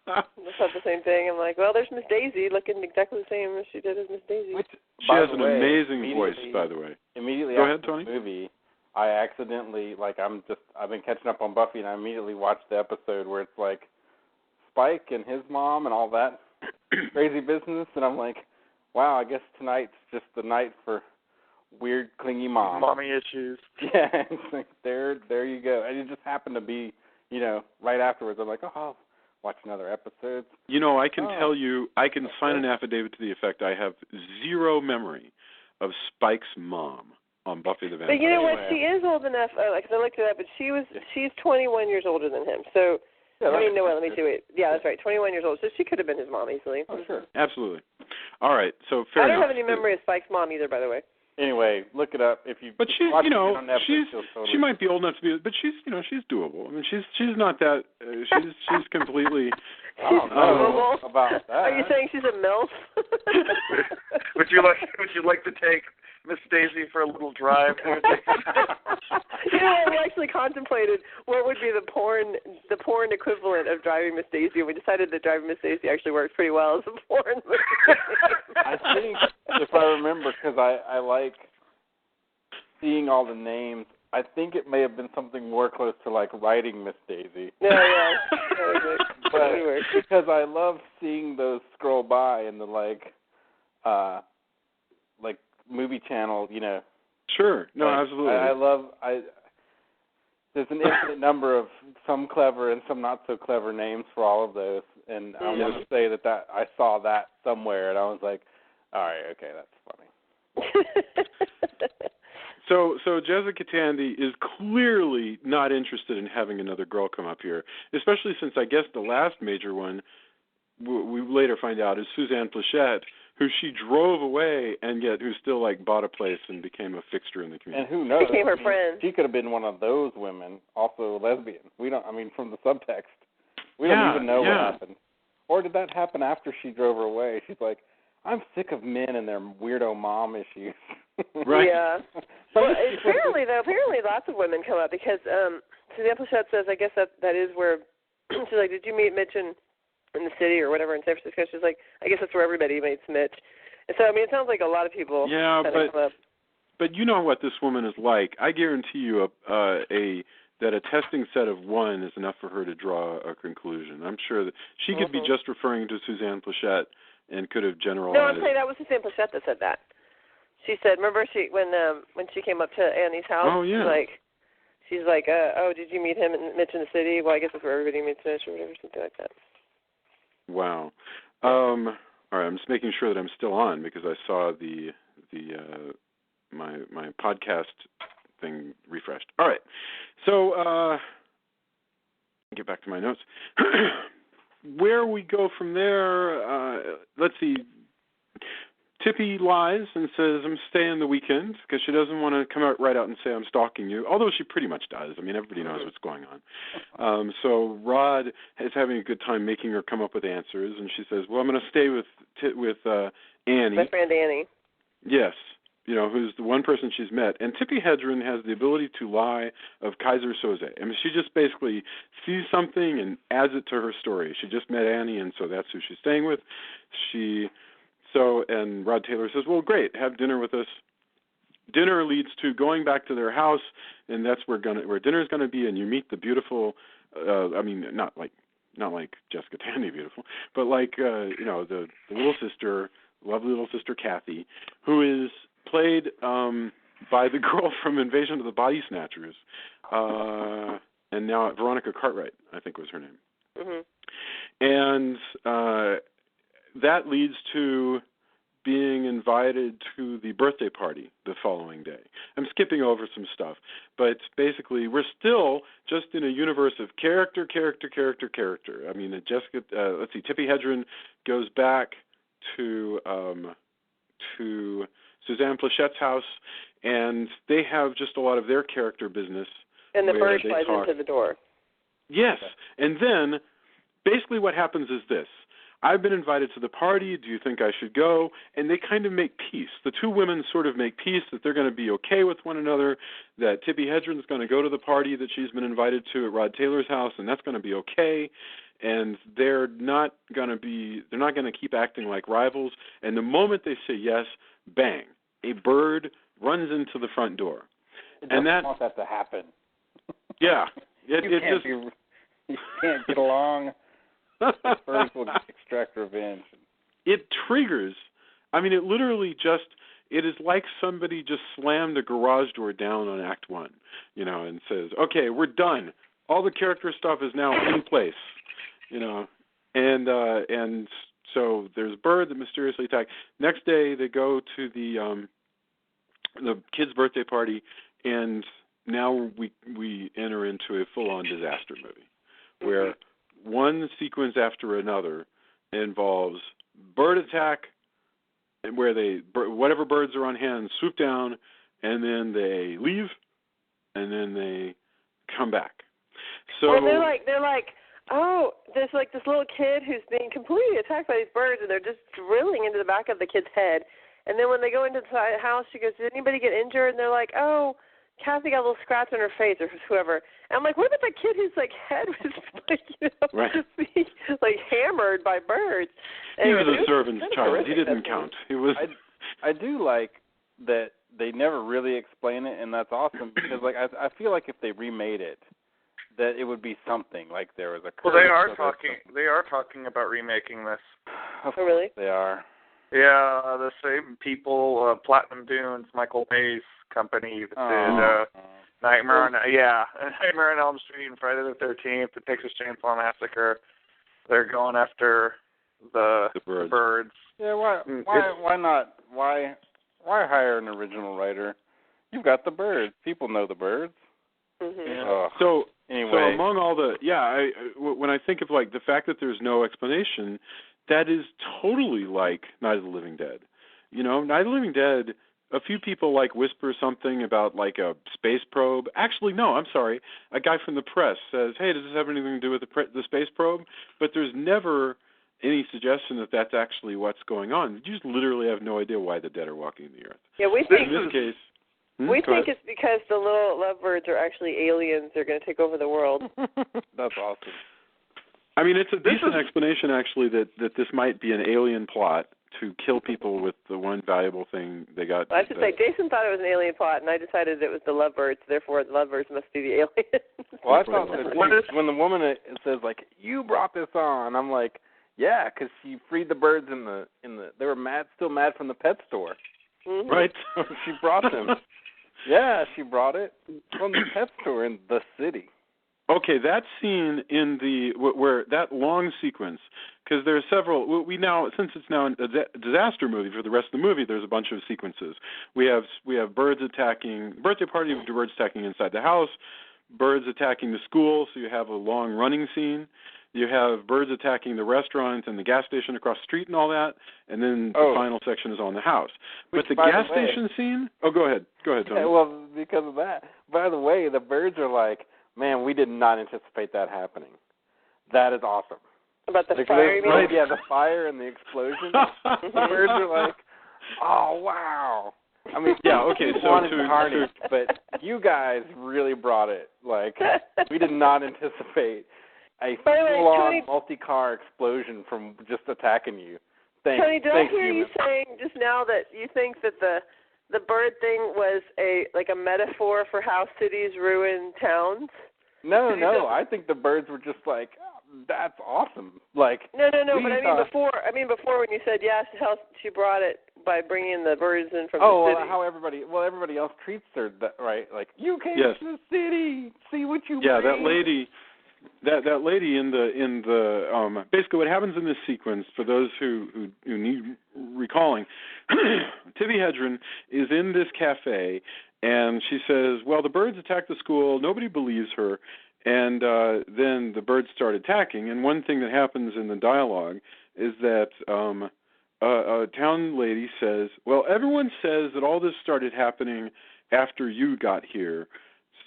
I thought the same thing. I'm like, well, there's Miss Daisy looking exactly the same as she did as Miss Daisy. She has an amazing voice, by the way. Immediately Go after ahead, Tony. the movie, I accidentally, I've been catching up on Buffy, and I immediately watched the episode where it's like Spike and his mom and all that crazy business, and I'm like, wow, I guess tonight's just the night for weird, clingy mom. Mommy issues. Yeah, it's like, there you go. And it just happened to be, right afterwards. I'm like, oh, I'll watch another episode. I can tell you, I can sign an affidavit to the effect I have zero memory of Spike's mom on Buffy the Vampire. But you know what? She is old enough, because I looked it up, but she's 21 years older than him. So, let me see. Wait. Yeah, that's right, 21 years old. So she could have been his mom easily. Oh, sure. Absolutely. All right, so fair I don't enough. have any memory of Spike's mom either, by the way. Anyway, look it up if you. But she's, watch you know, it on Netflix, you'll totally she might be old enough to be, but she's, you know, she's doable. I mean, she's not that. She's completely. I don't know about that. Are you saying she's a MILF? Would you like to take Miss Daisy for a little drive? You know, we actually contemplated what would be the porn equivalent of Driving Miss Daisy, and we decided that Driving Miss Daisy actually works pretty well as a porn movie. I think, if I remember, because I like seeing all the names, I think it may have been something more close to like Writing Miss Daisy. Yeah. But because I love seeing those scroll by in the like movie channel, you know. Sure. No, like, absolutely. There's an infinite number of some clever and some not so clever names for all of those, and I want to say that I saw that somewhere, and I was like, all right, okay, that's funny. So Jessica Tandy is clearly not interested in having another girl come up here, especially since I guess the last major one we later find out is Suzanne Plachette, who she drove away and yet who still like bought a place and became a fixture in the community. And who knows? Became her friend. She could have been one of those women, also a lesbian. We don't. I mean, from the subtext, we don't even know what happened. Or did that happen after she drove her away? She's like, I'm sick of men and their weirdo mom issues. Right. Yeah. Well, apparently lots of women come up because Suzanne Plachette says, I guess that is where she's like, did you meet Mitch in the city or whatever in San Francisco? She's like, I guess that's where everybody meets Mitch. And so, I mean, it sounds like a lot of people come up. But you know what this woman is like. I guarantee you that a testing set of one is enough for her to draw a conclusion. I'm sure that she could be just referring to Suzanne Plachette and could have generalized. No, I'm saying that was Suzanne Plachette that said that. She said, remember when she came up to Annie's house? Oh, yeah. She's like, oh, did you meet him and Mitch in the city? Well, I guess that's where everybody meets Mitch or whatever, something like that. Wow. All right, I'm just making sure that I'm still on because I saw my podcast thing refreshed. All right. So get back to my notes. Where we go from there, let's see. Tippi lies and says, I'm staying the weekend because she doesn't want to come out right out and say I'm stalking you, although she pretty much does. I mean, everybody knows what's going on. So Rod is having a good time making her come up with answers, and she says, well, I'm going to stay with Annie. My friend Annie. Yes, you know, who's the one person she's met. And Tippi Hedren has the ability to lie of Kaiser Soze. I mean, she just basically sees something and adds it to her story. She just met Annie, and so that's who she's staying with. And Rod Taylor says, well, great, have dinner with us. Dinner leads to going back to their house, and that's where dinner's going to be, and you meet the beautiful, not like Jessica Tandy beautiful, but like, the little sister, lovely little sister Kathy, who is played by the girl from Invasion of the Body Snatchers, and now Veronica Cartwright, I think was her name. Mm-hmm. And that leads to being invited to the birthday party the following day. I'm skipping over some stuff, but basically we're still just in a universe of character. I mean, Tippi Hedren goes back to Suzanne Plachette's house, and they have just a lot of their character business. And the bird flies into the door. Yes, and then basically what happens is this. I've been invited to the party. Do you think I should go? And they kind of make peace. The two women sort of make peace that they're going to be okay with one another, that Tippi Hedren's going to go to the party that she's been invited to at Rod Taylor's house, and that's going to be okay. And they're not going to keep acting like rivals. And the moment they say yes, bang, a bird runs into the front door. I don't want that to happen. Yeah. You can't get along. Birds will extract revenge. It triggers. I mean, it is like somebody just slammed a garage door down on Act 1, and says, okay, we're done. All the character stuff is now in place, and so there's a bird that mysteriously attacked. Next day, they go to the kid's birthday party, and now we enter into a full-on disaster movie where one sequence after another involves bird attack, where whatever birds are on hand swoop down, and then they leave, and then they come back. So well, they're like, oh, there's like this little kid who's being completely attacked by these birds, and they're just drilling into the back of the kid's head. And then when they go into the house, she goes, "Did anybody get injured?" And they're like, "Oh, Kathy got a little scratch on her face," or whoever. And I'm like, what about that kid whose like head was like, like hammered by birds? He was a servant's child. He didn't count. He was. I do like that they never really explain it, and that's awesome because like I feel like if they remade it, that it would be something like there was a. Well, they are talking about remaking this. Oh, really? They are. Yeah, the same people, Platinum Dunes, Michael Bay's company that did Nightmare on Elm Street and Friday the 13th, the Texas Chainsaw Massacre. They're going after the birds. Yeah, why not? Why hire an original writer? You've got the birds. People know the birds. Mm-hmm. So anyway, among all the when I think of like the fact that there's no explanation, that is totally like Night of the Living Dead. You know, Night of the Living Dead. A few people like whisper something about like a space probe. Actually, no, I'm sorry. A guy from the press says, "Hey, does this have anything to do with the space probe?" But there's never any suggestion that that's actually what's going on. You just literally have no idea why the dead are walking the earth. Yeah, we think in this case. We think it's because the little lovebirds are actually aliens. They're going to take over the world. That's awesome. I mean, it's a decent explanation, actually, that this might be an alien plot to kill people with the one valuable thing they got. I should say, Jason thought it was an alien plot, and I decided it was the lovebirds. Therefore, the lovebirds must be the aliens. Well, I thought that when the woman says, like, "You brought this on," I'm like, yeah, because she freed the birds in the. They were still mad from the pet store. Mm-hmm. Right. She brought them. Yeah, she brought it from the pet store in the city. Okay, that scene in where that long sequence, because there are several. We now, since it's now a disaster movie for the rest of the movie, there's a bunch of sequences. We have birds attacking, birthday party with birds attacking inside the house, birds attacking the school, so you have a long running scene. You have birds attacking the restaurant and the gas station across the street and all that, and then the final section is on the house. But the gas station scene. Oh, go ahead, Tony. Yeah, well, because of that. By the way, the birds are like, man, we did not anticipate that happening. That is awesome. About the fire, you mean? Right, yeah, the fire and the explosion. The birds are like, oh, wow. I mean, yeah, okay, so carnage, but you guys really brought it. Like, we did not anticipate a full-on multi-car explosion from just attacking you. Tony, did I hear you saying just now that you think that the bird thing was a metaphor for how cities ruin towns? No, I think the birds were just like, that's awesome. Like no, but I mean before when you said yes, how she brought it by bringing the birds in from the city. How everybody else treats her right. Like you came to the city, see what you bring. Yeah, that lady. That lady in the basically what happens in this sequence, for those who need recalling, Tippi Hedren is in this cafe and she says, well, the birds attacked the school, nobody believes her, and then the birds start attacking, and one thing that happens in the dialogue is that a town lady says, well, everyone says that all this started happening after you got here.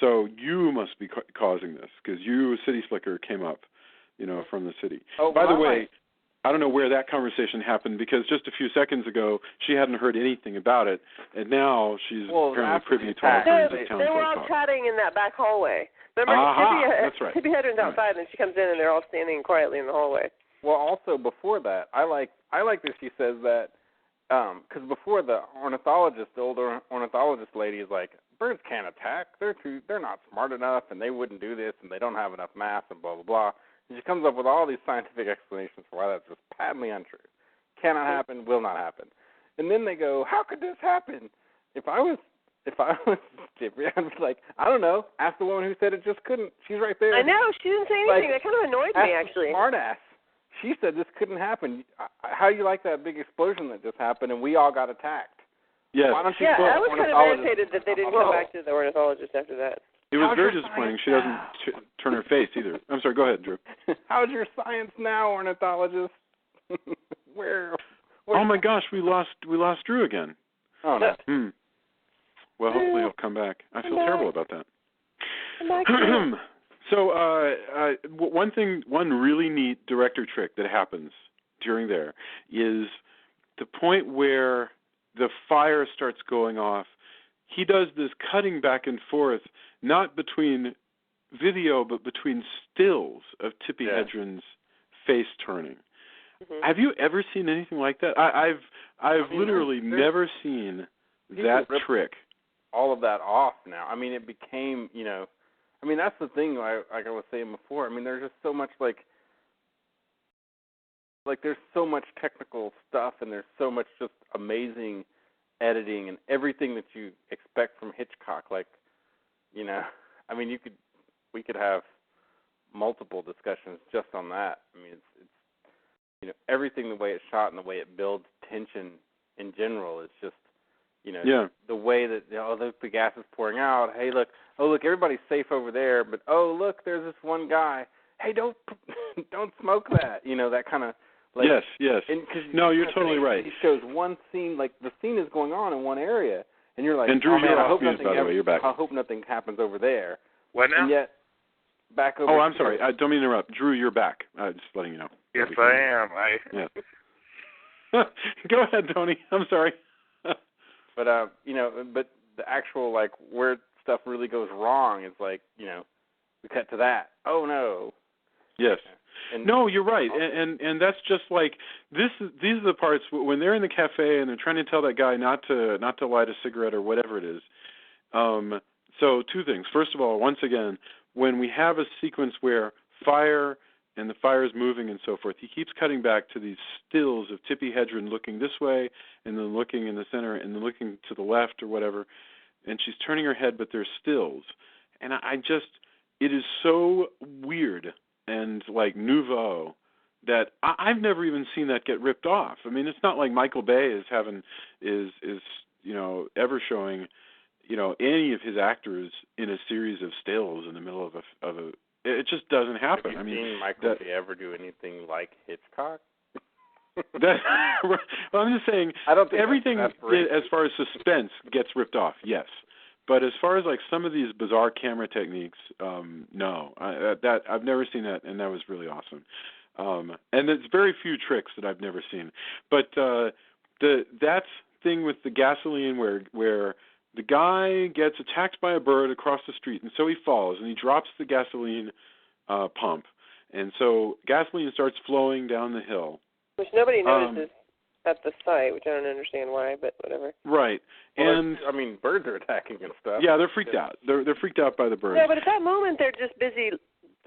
So you must be causing this because you, City Slicker, came up, from the city. Oh, by the way, I don't know where that conversation happened because just a few seconds ago she hadn't heard anything about it, and now she's apparently privy to all kinds of town. They were all chatting in that back hallway. Remember, that's right. Tippi Hedren's outside, and she comes in, and they're all standing quietly in the hallway. Well, also before that, I like that she says that because before the older ornithologist lady is like, birds can't attack. They're not smart enough, and they wouldn't do this, and they don't have enough mass, and blah blah blah. And she comes up with all these scientific explanations for why that's just patently untrue. Cannot happen, will not happen. And then they go, how could this happen? If I was Tippi, I'd be like, I don't know. Ask the woman who said it just couldn't. She's right there. I know. She didn't say anything. That kind of annoyed me, actually. Smartass. She said this couldn't happen. How do you like that big explosion that just happened and we all got attacked? Yes. Why don't you I was kind of irritated that they didn't come back to the ornithologist after that. It was very disappointing. She doesn't turn her face either. I'm sorry. Go ahead, Drew. How's your science now, ornithologist? Where Oh my gosh, we lost Drew again. Oh no. Well, hopefully he'll come back. I feel terrible about that. I'm back. So one really neat director trick that happens during there is the point where the fire starts going off. He does this cutting back and forth, not between video, but between stills of Tippi Hedren's face turning. Mm-hmm. Have you ever seen anything like that? I've literally never seen that trick. All of that off now. I mean, it became, I mean, that's the thing, like I was saying before. I mean, there's just so much, like there's so much technical stuff, and there's so much just amazing editing and everything that you expect from Hitchcock. Like, I mean, we could have multiple discussions just on that. I mean, it's everything, the way it's shot and the way it builds tension in general is just, the way that, look, the gas is pouring out. Hey, look, everybody's safe over there, but look, there's this one guy. Hey, don't smoke that. That kind of, like, yes. No, you're totally right. He shows one scene, like the scene is going on in one area, and you're like, and Drew, man, I hope you're back. I hope nothing happens over there. What now? And yet, back over. Oh, I'm sorry. I don't mean to interrupt. Drew, you're back. Just letting you know. Yes, I am. Yeah. Go ahead, Tony. I'm sorry. But but the actual, like, where stuff really goes wrong is, like, we cut to that. Oh no. Yes. No, you're right, and that's just like this. These are the parts when they're in the cafe and they're trying to tell that guy not to light a cigarette or whatever it is. So two things. First of all, once again, when we have a sequence where fire and the fire is moving and so forth, he keeps cutting back to these stills of Tippi Hedren looking this way and then looking in the center and then looking to the left or whatever, and she's turning her head, but there's stills, and it is so weird and like nouveau that I've never even seen that get ripped off. I mean, it's not like Michael Bay is ever showing any of his actors in a series of stills in the middle of a. It just doesn't happen. Have you seen Michael Bay ever do anything like Hitchcock? Well, I'm just saying. I don't think everything as far as suspense gets ripped off. Yes. But as far as like some of these bizarre camera techniques, no, I've never seen that, and that was really awesome. And there's very few tricks that I've never seen. But that thing with the gasoline, where the guy gets attacked by a bird across the street, and so he falls, and he drops the gasoline pump, and so gasoline starts flowing down the hill, which nobody notices at the site, which I don't understand why, but whatever. Right. Well, and I mean, birds are attacking and stuff. Yeah, they're freaked out. They're freaked out by the birds. Yeah, but at that moment they're just busy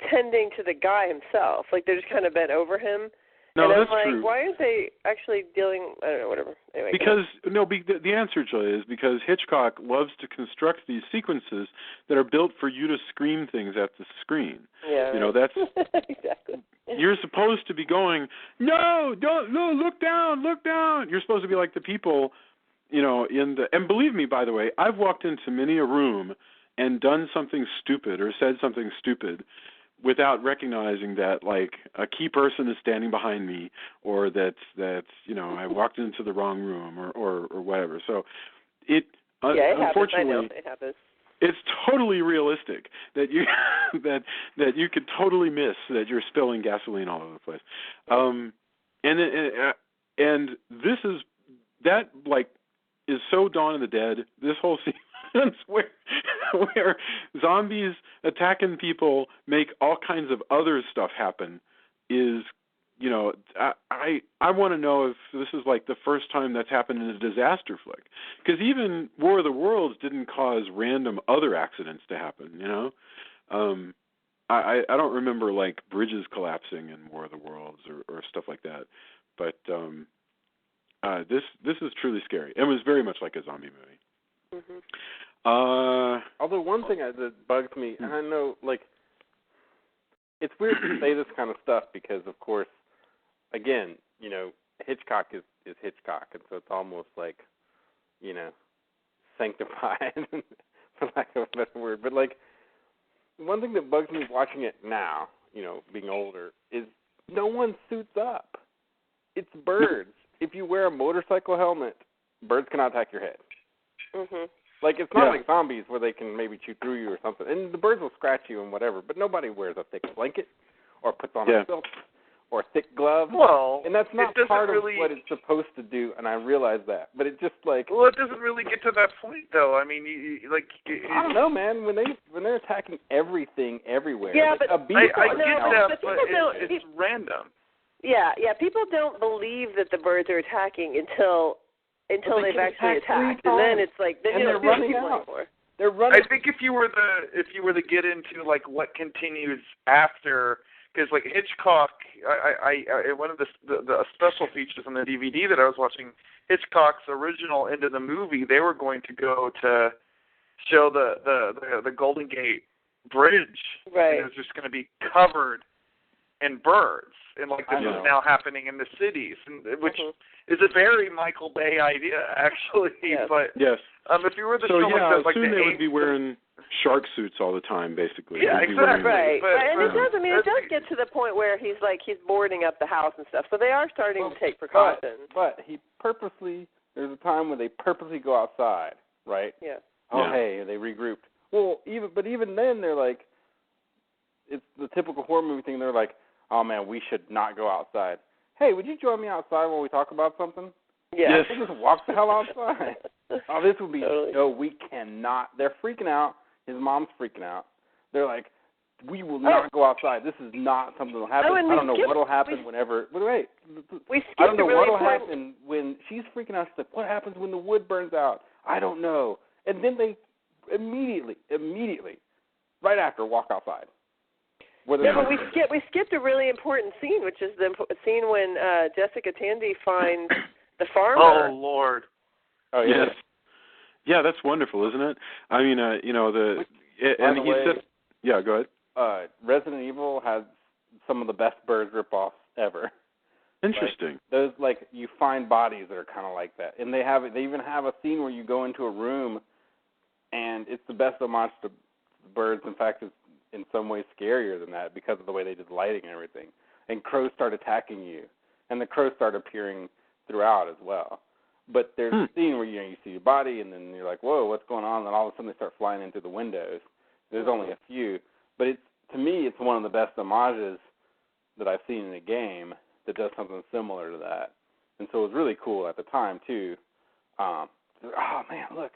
tending to the guy himself. Like they're just kind of bent over him. No, and that's I'm like, true. Why aren't they actually dealing? I don't know, whatever. Anyway, because the answer, Julia, is because Hitchcock loves to construct these sequences that are built for you to scream things at the screen. Yeah, that's exactly. You're supposed to be going, no, look down. You're supposed to be like the people, and believe me, by the way, I've walked into many a room and done something stupid or said something stupid without recognizing that, like, a key person is standing behind me, or that I walked into the wrong room, or whatever. So it unfortunately it happens. It's totally realistic that you that you could totally miss that you're spilling gasoline all over the place. And this is so Dawn of the Dead. This whole sequence where zombies attacking people make all kinds of other stuff happen is, I want to know if this is like the first time that's happened in a disaster flick, because even War of the Worlds didn't cause random other accidents to happen. I don't remember like bridges collapsing in War of the Worlds or stuff like that, but this is truly scary. It was very much like a zombie movie. Mm-hmm. Although one thing that bugs me, and I know, like, it's weird to say this kind of stuff because, of course, again, Hitchcock is Hitchcock, and so it's almost like, sanctified, for lack of a better word. But, like, one thing that bugs me watching it now, being older, is no one suits up. It's birds. if you wear a motorcycle helmet, birds cannot attack your head. Mhm. Like, it's not like zombies where they can maybe chew through you or something. And the birds will scratch you and whatever, but nobody wears a thick blanket or puts on a silk or thick gloves. Well, and that's not part of really, what it's supposed to do, and I realize that. But it just, like... Well, it doesn't really get to that point, though. I mean, I don't know, man. When they're attacking everything everywhere. Yeah, like but... a bee I get that, but it's random. Yeah, people don't believe that the birds are attacking until they've actually attacked, and then it's like then you don't feel people anymore. They're running. I think if you were to get into like what continues after, because like Hitchcock, I one of the special features on the DVD that I was watching, Hitchcock's original end of the movie, they were going to go to show the Golden Gate Bridge, right? And it was just going to be covered in birds, and like this is now happening in the cities, and, which is a very Michael Bay idea, actually. Yes. But if you were to show like soon the they would be wearing shark suits all the time, basically. Yeah, exactly. Right. But, and it does. I mean, it does get to the point where he's boarding up the house and stuff. So they are starting to take precautions. But there's a time when they purposely go outside, right? Yeah. Hey, they regrouped. Well, even then they're like, it's the typical horror movie thing. They're like, oh man, we should not go outside. Hey, would you join me outside while we talk about something? Yeah. Yes. They just walk the hell outside. Oh, this would be no, we cannot. They're freaking out. His mom's freaking out. They're like, we will not go outside. This is not something that will happen. I don't know what will happen whenever. Wait. I don't know what will happen when she's freaking out. She's like, what happens when the wood burns out? I don't know. And then they immediately, right after, walk outside. But we skipped a really important scene, which is the scene when Jessica Tandy finds the farmer. Oh Lord! Oh yes. Yeah, that's wonderful, isn't it? I mean, go ahead. Resident Evil has some of the best bird ripoffs ever. Interesting. Those you find bodies that are kind of like that, and they even have a scene where you go into a room, and it's the best homage to birds. In fact, it's in some ways scarier than that because of the way they did the lighting and everything. And crows start attacking you, and the crows start appearing throughout as well. But there's a scene where you see your body, and then you're like, whoa, what's going on? And then all of a sudden they start flying into the windows. There's only a few, but to me it's one of the best homages that I've seen in a game that does something similar to that. And so it was really cool at the time too. Oh man, look,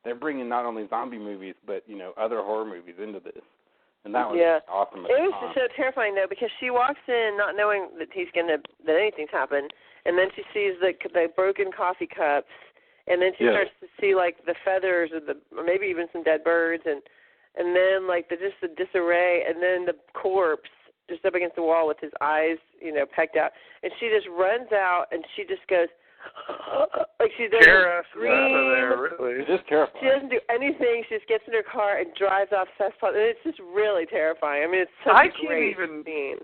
they're bringing not only zombie movies but other horror movies into this. And that was awesome. It was just so terrifying though, because she walks in not knowing that that anything's happened, and then she sees the broken coffee cups, and then she starts to see the feathers or maybe even some dead birds, and then just the disarray, and then the corpse just up against the wall with his eyes pecked out, and she just runs out and she just goes. She doesn't scream. It's just terrifying. She doesn't do anything. She just gets in her car and drives off Cesspool. And it's just really terrifying. I mean, it's such a great scene.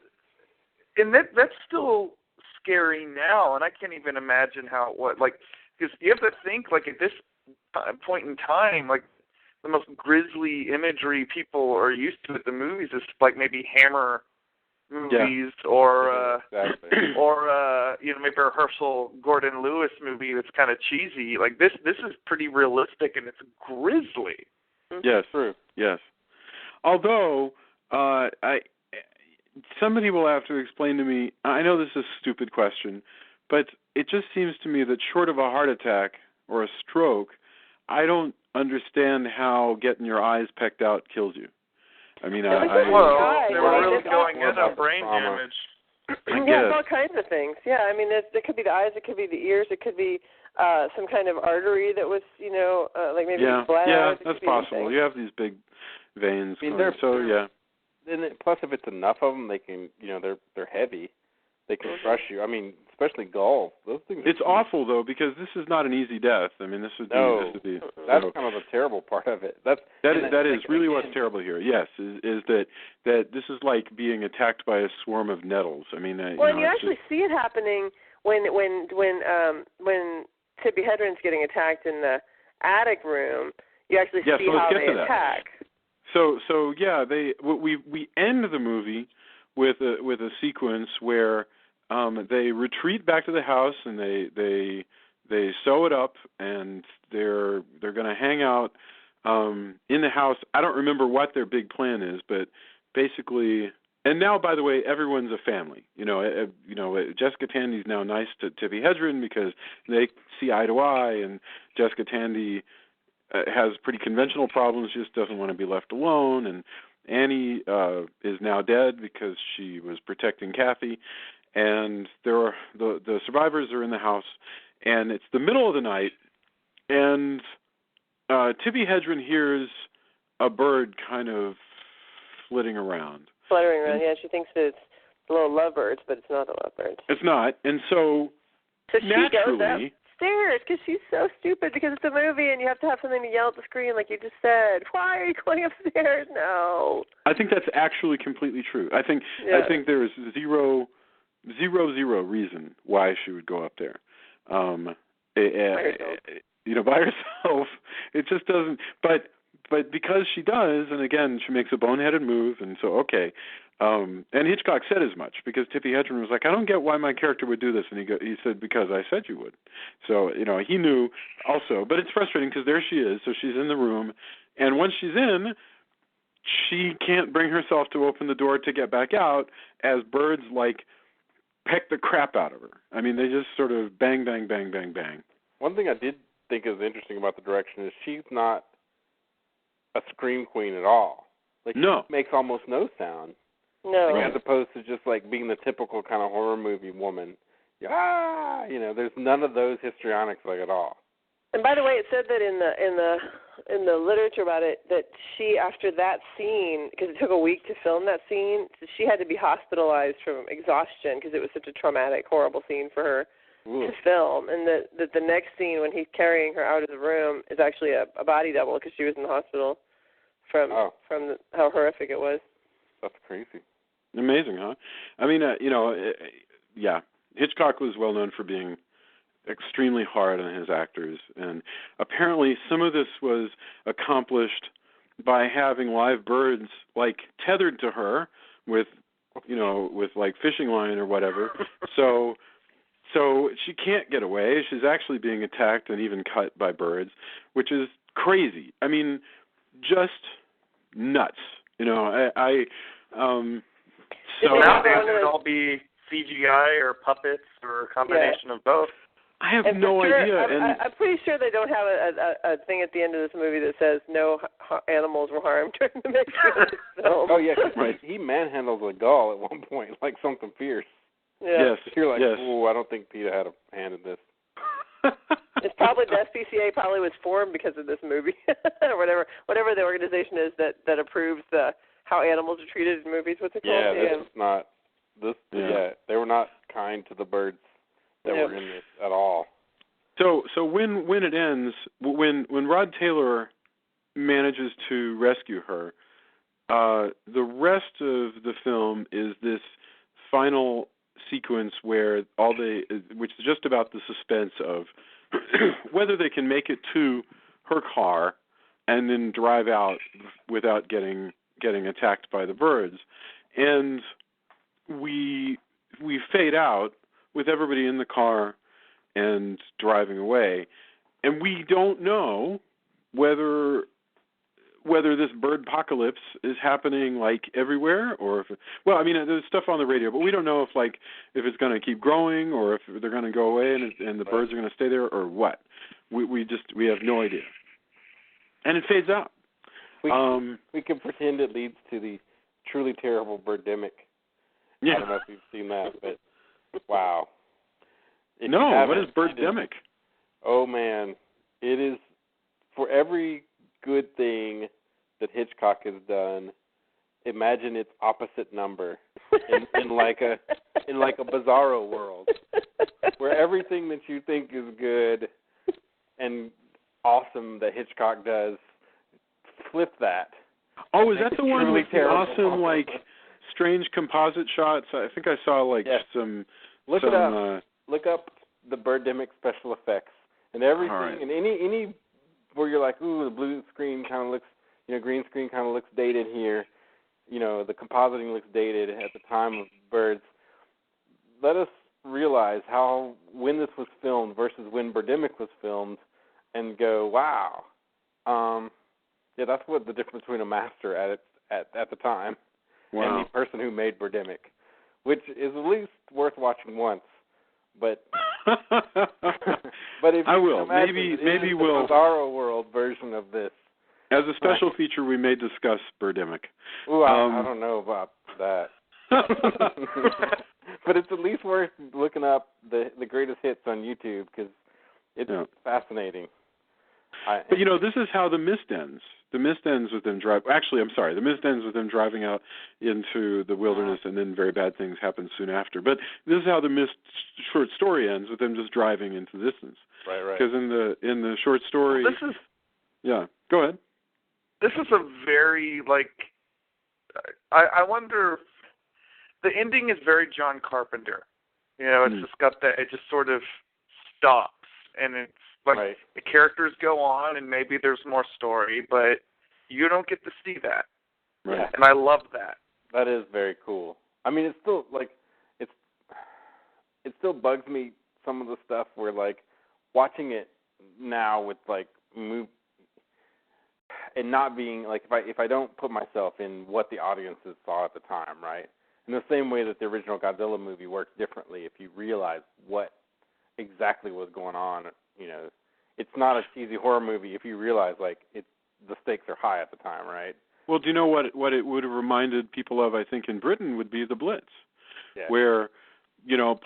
And that's still scary now, and I can't even imagine how because you have to think at this point in time, the most grisly imagery people are used to at the movies is maybe Hammer movies or maybe a Herschel Gordon Lewis movie that's kind of cheesy. This is pretty realistic and it's grisly. Yes, true. Yes. Although somebody will have to explain to me. I know this is a stupid question, but it just seems to me that short of a heart attack or a stroke, I don't understand how getting your eyes pecked out kills you. I mean, they were really going in on brain damage. It's all kinds of things. Yeah, I mean, there could be the eyes, it could be the ears, it could be some kind of artery that was, maybe bled. Yeah, that's possible. You have these big veins. And plus, if it's enough of them, they can, they're heavy. They can crush you. I mean, especially gulls. Those things. It's awful though, because this is not an easy death. I mean, this would be. That's kind of the terrible part of it. That is really what's terrible here. Yes, is that this is like being attacked by a swarm of nettles. I mean, you actually see it happening when Tippi Hedren's getting attacked in the attic room. You actually see how they attack. So we end the movie with a sequence where they retreat back to the house and they sew it up, and they're going to hang out in the house. I don't remember what their big plan is, but basically. And now, by the way, everyone's a family. Jessica Tandy's now nice to Tippi Hedren because they see eye to eye, and Jessica Tandy has pretty conventional problems, just doesn't want to be left alone, and Annie is now dead because she was protecting Kathy, and the survivors are in the house, and it's the middle of the night, and Tippi Hedren hears a bird kind of flitting around. Fluttering around, yeah. She thinks that it's the little lovebirds, but it's not the lovebirds. It's not, and so she naturally, goes upstairs because she's so stupid because it's a movie and you have to have something to yell at the screen, like you just said. Why are you going upstairs? No. I think that's actually completely true. I think there is zero reason why she would go up there. By herself. It just doesn't. But because she does, and again, she makes a boneheaded move, and so, okay. And Hitchcock said as much, because Tippi Hedren was like, I don't get why my character would do this. And he said, because I said you would. So, he knew also. But it's frustrating because there she is. So she's in the room. And once she's in, she can't bring herself to open the door to get back out as birds, peck the crap out of her. I mean, they just sort of bang, bang, bang, bang, bang. One thing I did think is interesting about the direction is she's not a scream queen at all. No. She makes almost no sound. No. As opposed to just being the typical kind of horror movie woman. There's none of those histrionics at all. And by the way, it said that in the literature about it that she, after that scene, because it took a week to film that scene, she had to be hospitalized from exhaustion because it was such a traumatic, horrible scene for her to film, and that the next scene when he's carrying her out of the room is actually a body double because she was in the hospital from how horrific it was. That's crazy. Amazing, huh? I mean, yeah. Hitchcock was well known for being extremely hard on his actors, and apparently some of this was accomplished by having live birds tethered to her with fishing line or whatever. So she can't get away. She's actually being attacked and even cut by birds, which is crazy. I mean, just nuts. So nowadays it would all be CGI or puppets or a combination of both. I have no idea. I'm pretty sure they don't have a thing at the end of this movie that says no animals were harmed during the making of this film. Oh, yeah, right. He manhandles a gull at one point, like something fierce. Yeah. Yes. You're like, ooh, I don't think PETA had a hand in this. It's probably the SPCA probably was formed because of this movie, or whatever the organization is that approves how animals are treated in movies. What's it called? Yeah, this is not. They were not kind to the birds that were in this at all. So when it ends, when Rod Taylor manages to rescue her, the rest of the film is this final sequence where which is just about the suspense of whether they can make it to her car and then drive out without getting attacked by the birds. And we fade out with everybody in the car and driving away. And we don't know whether this bird apocalypse is happening everywhere, or there's stuff on the radio, but we don't know if it's going to keep growing or if they're going to go away and the birds are going to stay there or what. We have no idea. And it fades out. We can pretend it leads to the truly terrible birdemic. Yeah. I don't know if you've seen that, but wow. What is birdemic? Oh man, it is for every good thing that Hitchcock has done. Imagine its opposite number in like a bizarro world, where everything that you think is good and awesome that Hitchcock does, flip that. Oh, is that the one with the terrible. awesome strange composite shots? I think I saw some. Look it up. Look up the Birdemic special effects and everything, right. And any where you're like, ooh, the blue screen kind of looks, green screen kind of looks dated here. The compositing looks dated at the time of birds. realize when this was filmed versus when Birdemic was filmed, and go, wow, yeah, that's what the difference between a master at the time and the person who made Birdemic, which is at least worth watching once. But but if I will. maybe we'll the Bizarro World version of this. As a special feature, we may discuss Birdemic. Ooh, I don't know about that. But it's at least worth looking up the greatest hits on YouTube because it's fascinating. But this is how The Mist ends. The Mist ends with them The Mist ends with them driving out into the wilderness, and then very bad things happen soon after. But this is how the Mist short story ends, with them just driving into the distance. Right. Because in the short story, go ahead. This is a very I wonder. The ending is very John Carpenter. It's just got that. It just sort of stops, and it's like the characters go on, and maybe there's more story, but you don't get to see that. Right. And I love that. That is very cool. I mean, it's still it still bugs me, some of the stuff where watching it now with and not being if I don't put myself in what the audiences saw at the time, right? In the same way that the original Godzilla movie works differently, if you realize what exactly was going on, it's not a cheesy horror movie if you realize the stakes are high at the time, right? Well, do you know what it would have reminded people of? I think in Britain would be the Blitz, where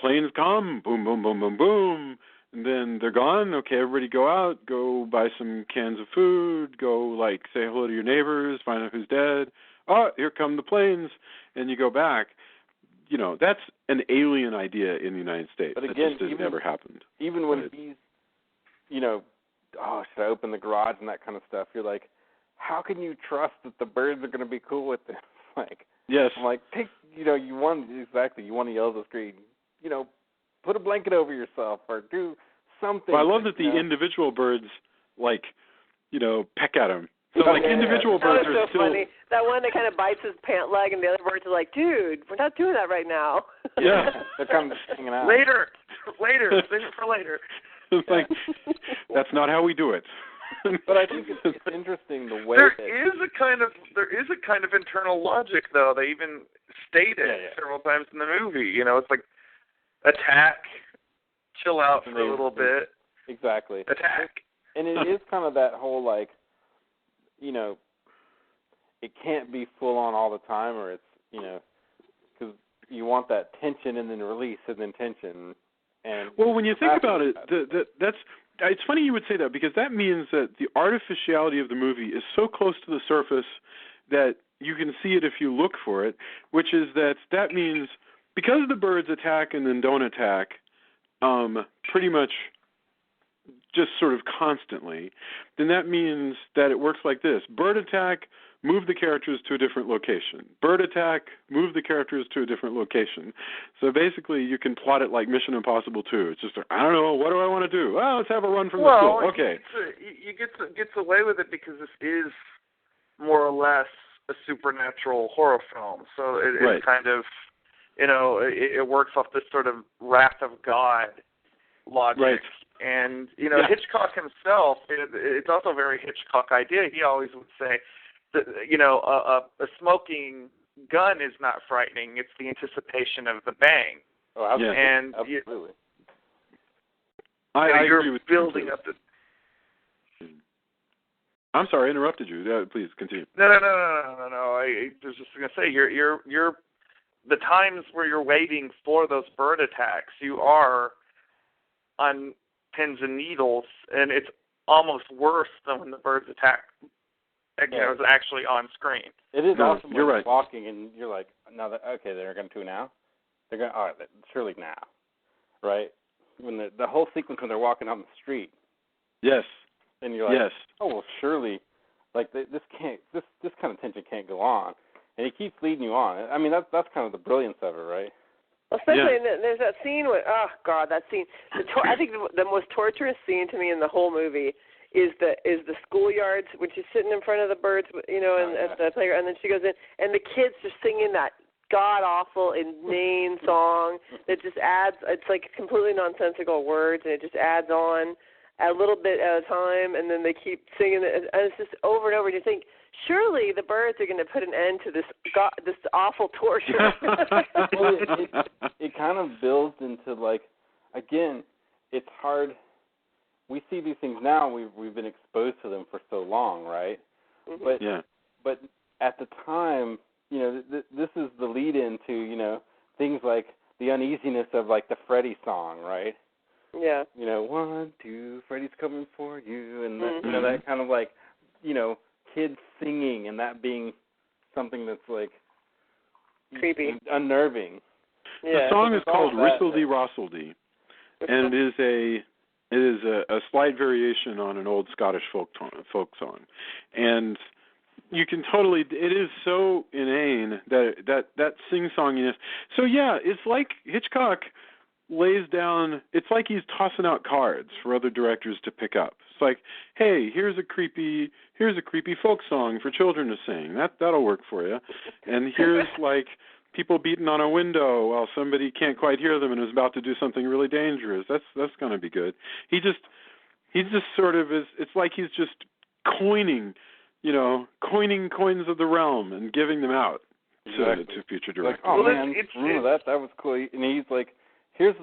planes come, boom, boom, boom, boom, boom, and then they're gone. Okay, everybody go out, go buy some cans of food, go say hello to your neighbors, find out who's dead. Oh, here come the planes, and you go back. That's an alien idea in the United States. But again, that just never happened. Even when he's, should I open the garage and that kind of stuff? You're like, how can you trust that the birds are going to be cool with this? Yes. I'm take, you want to yell at the screen, put a blanket over yourself or do something. Well, I love that the individual birds, peck at him. So, individual birds are so funny. That one that kind of bites his pant leg, and the other birds are like, dude, we're not doing that right now. Yeah. They're kind of just hanging out. Later. Save it for later. It's that's not how we do it. But I think it's interesting the way there is a kind of internal logic, though. They even state it several times in the movie. It's attack, chill out for a little bit. Exactly. Attack. And it is kind of that whole it can't be full on all the time, or it's because you want that tension and then release and then tension. And well, when you think about it, that's it's funny you would say that, because that means that the artificiality of the movie is so close to the surface that you can see it if you look for it, which is that means because the birds attack and then don't attack pretty much just sort of constantly, then that means that it works like this. Bird attack, move the characters to a different location. Bird attack, move the characters to a different location. So basically you can plot it like Mission Impossible 2. It's just, I don't know, what do I want to do? Well, let's have a run from the school. Okay. You gets away with it because this is more or less a supernatural horror film. So it's kind of, it works off this sort of wrath of God logic. Right. And, Hitchcock himself, it's also a very Hitchcock idea. He always would say that, a smoking gun is not frightening. It's the anticipation of the bang. Oh, absolutely. And absolutely. You're building up the... I'm sorry, I interrupted you. Please continue. No. I was just going to say, you're the times where you're waiting for those bird attacks, you are on pins and needles, and it's almost worse than when the birds attack. It's actually on screen. It is awesome. You're right. Walking, and you're like, no, they're going to now. They're going. All right, surely now, right? When the whole sequence when they're walking on the street. Yes. And you're like, yes. Oh well, surely, this kind of tension can't go on, and he keeps leading you on. I mean, that's kind of the brilliance of it, right? Well, especially there's that scene with, that scene. I think the most torturous scene to me in the whole movie is the schoolyards when she's sitting in front of the birds, at the playground, and then she goes in, and the kids just singing that god-awful, inane song that just adds, it's like completely nonsensical words, and it just adds on a little bit at a time, and then they keep singing it, and it's just over and over, and you think, surely the Byrds are going to put an end to this awful torture. Well, it kind of builds into, like, again, it's hard. We see these things now. We've been exposed to them for so long, right? Mm-hmm. But at the time, you know, this is the lead-in to, you know, things like the uneasiness of, like, the Freddie song, right? Yeah. You know, 1, 2, Freddie's coming for you, and that, you know, that kind of, like, you know, kids singing, and that being something that's, like, creepy, unnerving. The Yeah. song is called Ristledy Rostledy, and it is a slight variation on an old Scottish folk song, and you can totally. It is so inane that sing-songiness. So yeah, it's like Hitchcock lays down. It's like he's tossing out cards for other directors to pick up. It's like, hey, here's a creepy folk song for children to sing. That'll work for you. And here's like people beating on a window while somebody can't quite hear them and is about to do something really dangerous. That's going to be good. He just sort of is. It's like he's just coining coins of the realm and giving them out to future directors. Like, oh man, remember that was cool. And he's like, here's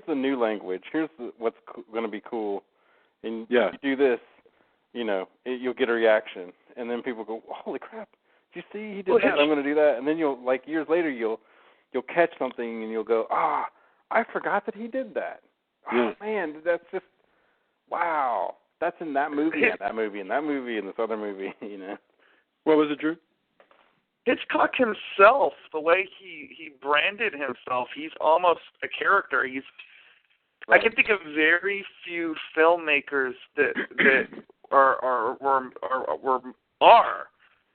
the new language. Here's what's going to be cool. And you do this, you know, you'll get a reaction. And then people go, holy crap, did you see he did that? I'm going to do that. And then you'll, like, years later, you'll catch something and you'll go, I forgot that he did that. Oh man, that's just, wow. That's in that movie, and that movie, and that movie, and this other movie, you know. What was it, Drew? Hitchcock himself, the way he branded himself, he's almost a character. I can think of very few filmmakers that are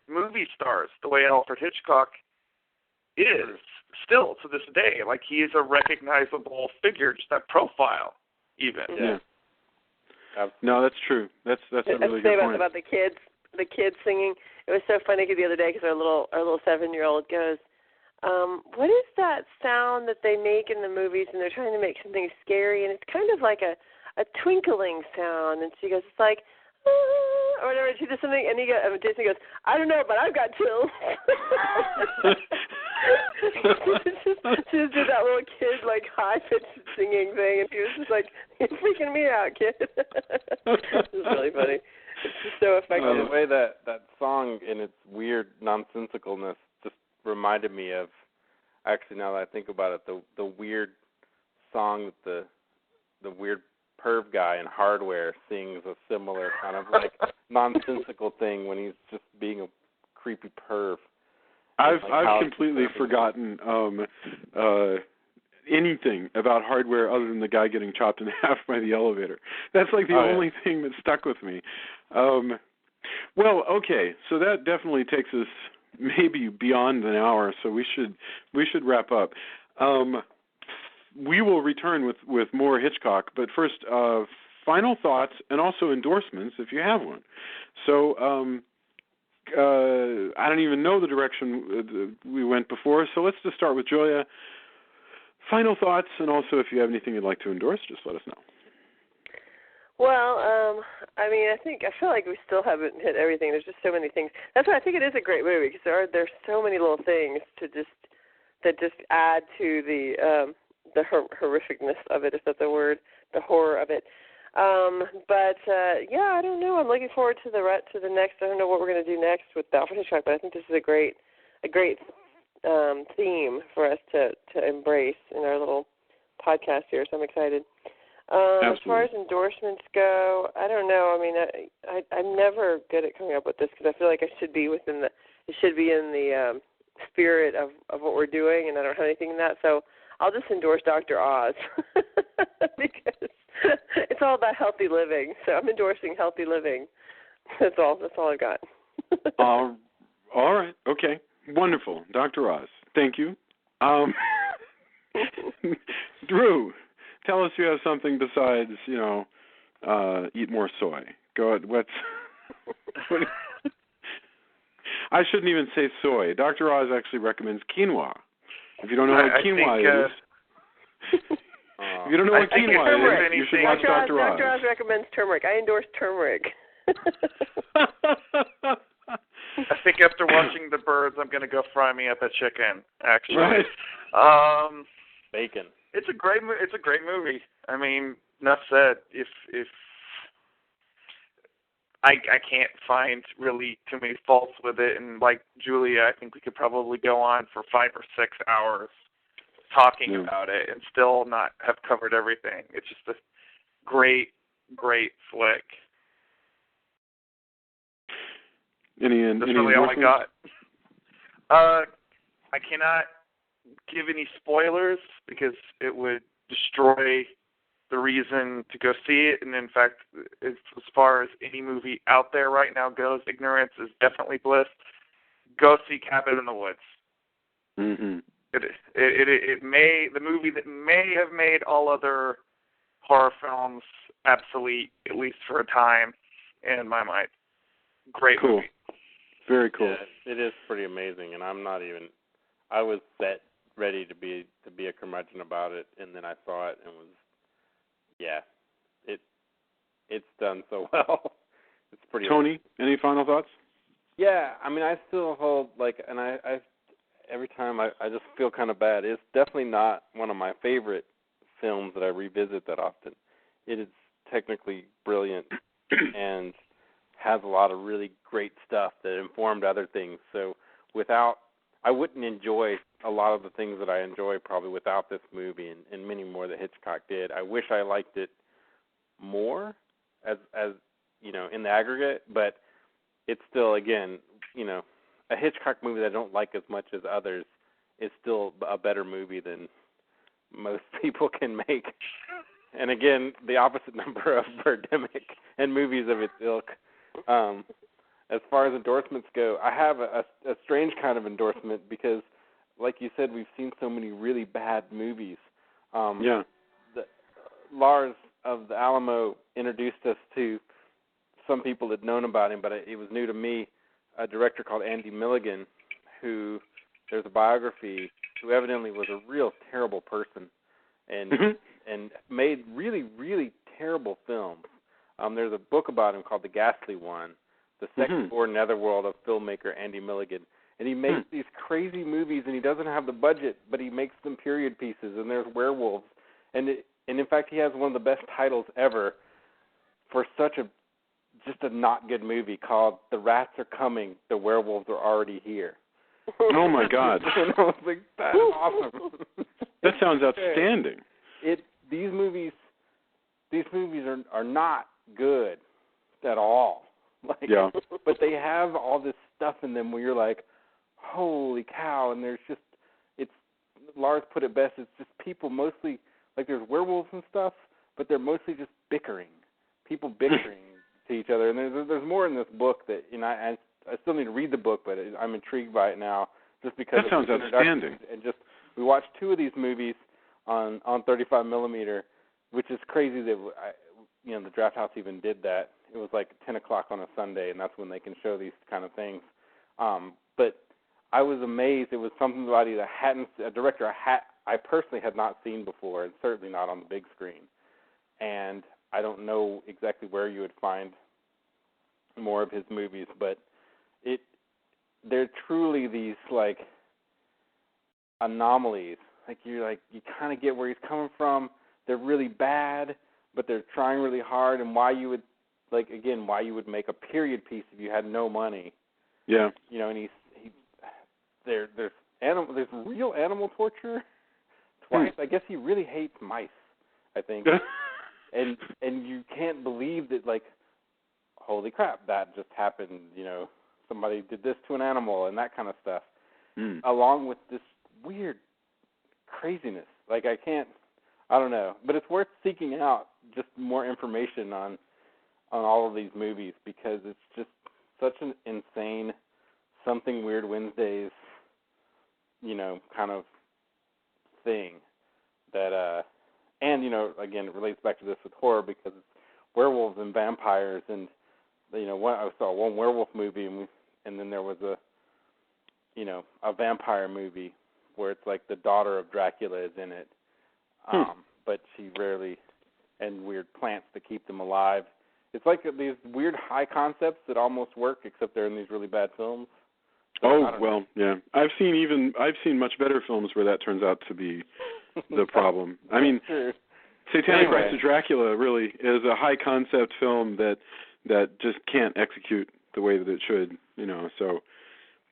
movie stars the way Alfred Hitchcock is still to this day. Like, he is a recognizable figure, just that profile, even. Yeah. No, that's true. That's a really good point. About the kids singing. It was so funny the other day because our little 7-year-old goes, what is that sound that they make in the movies and they're trying to make something scary, and it's kind of like a twinkling sound, and she goes, it's like, or whatever. She does something, and Jason goes, I don't know, but I've got chills. She just did that little kid, like, high-pitched singing thing, and he was just like, you're freaking me out, kid. It was really funny. It's just so effective. The way that song in its weird nonsensicalness just reminded me of, actually, now that I think about it, the weird song that the weird perv guy in Hardware sings, a similar kind of like nonsensical thing when he's just being a creepy perv. I've completely forgotten anything about Hardware other than the guy getting chopped in half by the elevator. That's like the only thing that stuck with me. Well, okay, so that definitely takes us maybe beyond an hour, so we should wrap up. We will return with more Hitchcock, but first, final thoughts and also endorsements if you have one. So I don't even know the direction we went before, so let's just start with Julia. Final thoughts, and also if you have anything you'd like to endorse, just let us know. Well, I mean, I feel like we still haven't hit everything. There's just so many things. That's why I think it is a great movie, because there's so many little things that just add to the horrificness of it, if that's a word, the horror of it. But I don't know. I'm looking forward to the next. I don't know what we're going to do next with Alfred Hitchcock, but I think this is a great theme for us to embrace in our little podcast here. So I'm excited. As far as endorsements go, I don't know. I mean, I'm never good at coming up with this because I feel like it should be in the spirit of what we're doing, and I don't have anything in that. So I'll just endorse Dr. Oz because it's all about healthy living. So I'm endorsing healthy living. That's all I've got. All right. Okay. Wonderful. Dr. Oz. Thank you. Drew, tell us you have something besides, eat more soy. Go ahead. What I shouldn't even say soy. Dr. Oz actually recommends quinoa. If you don't know what quinoa is, if you don't know what quinoa is, you should watch Dr. Oz. Dr. Oz recommends turmeric. I endorse turmeric. I think after watching The Birds, I'm going to go fry me up a chicken. Actually, right. Bacon. It's a great movie. I mean, enough said. If I can't find really too many faults with it, and like Julia, I think we could probably go on for 5 or 6 hours talking about it and still not have covered everything. It's just a great flick. That's really all I got. I cannot give any spoilers because it would destroy the reason to go see it. And in fact, as far as any movie out there right now goes, ignorance is definitely bliss. Go see Cabin in the Woods. Mm-hmm. The movie that may have made all other horror films obsolete, at least for a time, in my mind. Great movie. Very cool. Yeah, it is pretty amazing, and I was set ready to be a curmudgeon about it, and then I saw it and was, it's done so well. It's pretty. Tony, any final thoughts? Yeah, I mean, I still hold and I every time I just feel kind of bad. It's definitely not one of my favorite films that I revisit that often. It is technically brilliant and has a lot of really great stuff that informed other things. So I wouldn't enjoy a lot of the things that I enjoy probably without this movie and many more that Hitchcock did. I wish I liked it more as in the aggregate, but it's still, again, a Hitchcock movie that I don't like as much as others is still a better movie than most people can make. And again, the opposite number of Birdemic and movies of its ilk. As far as endorsements go, I have a strange kind of endorsement because, like you said, we've seen so many really bad movies. Lars of the Alamo introduced us to some people that had known about him, but it was new to me, a director called Andy Milligan, who there's a biography, who evidently was a real terrible person and made really, really terrible films. There's a book about him called The Ghastly One, the second or netherworld of filmmaker Andy Milligan. And he makes these crazy movies, and he doesn't have the budget, but he makes them period pieces, and there's werewolves. And in fact, he has one of the best titles ever for just a not good movie called The Rats Are Coming, The Werewolves Are Already Here. Oh, my God. And I was like, that's awesome. That sounds outstanding. These movies are not good at all. But they have all this stuff in them where you're like, holy cow, and Lars put it best, it's just people mostly, there's werewolves and stuff, but they're mostly just bickering. People bickering to each other. And there's more in this book that, I still need to read the book, but I'm intrigued by it now just because that sounds outstanding. And we watched 2 of these movies on 35 millimeter, which is crazy that the Draft House even did that. It was like 10 o'clock on a Sunday, and that's when they can show these kind of things. But I was amazed. It was somebody that a director I personally had not seen before, and certainly not on the big screen. And I don't know exactly where you would find more of his movies, but they're truly these anomalies. You kind of get where he's coming from. They're really bad, but they're trying really hard, and why you would make a period piece if you had no money. Yeah. And there's real animal torture twice. I guess he really hates mice, I think. and you can't believe that, holy crap, that just happened, somebody did this to an animal and that kind of stuff. Along with this weird craziness. I don't know. But it's worth seeking out just more information on all of these movies because it's just such an insane Something Weird Wednesdays, kind of thing that, and, again, it relates back to this with horror because it's werewolves and vampires and, I saw one werewolf movie and then there was a vampire movie where it's like the daughter of Dracula is in it, but she rarely, and weird plants to keep them alive. It's like these weird high concepts that almost work, except they're in these really bad films. So, yeah. I've seen much better films where that turns out to be the problem. I mean, Satanic Rites of Dracula really is a high concept film that just can't execute the way that it should, So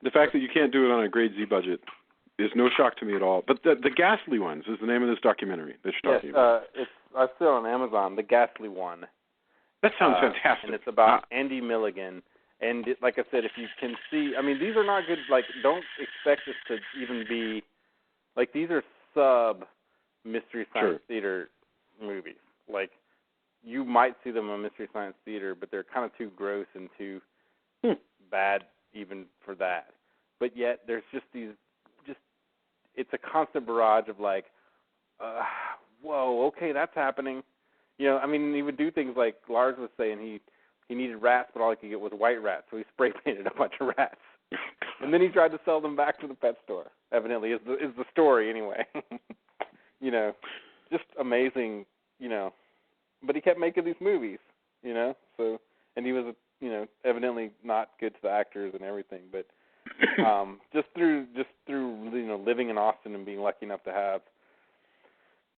the fact that you can't do it on a grade Z budget is no shock to me at all. But the Ghastly Ones is the name of this documentary that you're talking about. I saw it on Amazon, The Ghastly One. That sounds fantastic. And it's about Andy Milligan. And like I said, if you can see, I mean, these are not good, don't expect this to even be, these are sub-Mystery Science Theater movies. You might see them on Mystery Science Theater, but they're kind of too gross and too bad even for that. But yet, there's just it's a constant barrage of whoa, okay, that's happening. I mean, he would do things like Lars was saying, he needed rats, but all he could get was white rats, so he spray painted a bunch of rats. And then he tried to sell them back to the pet store, evidently, is the story anyway. Just amazing, But he kept making these movies, so, and he was, evidently not good to the actors and everything, but just through living in Austin and being lucky enough to have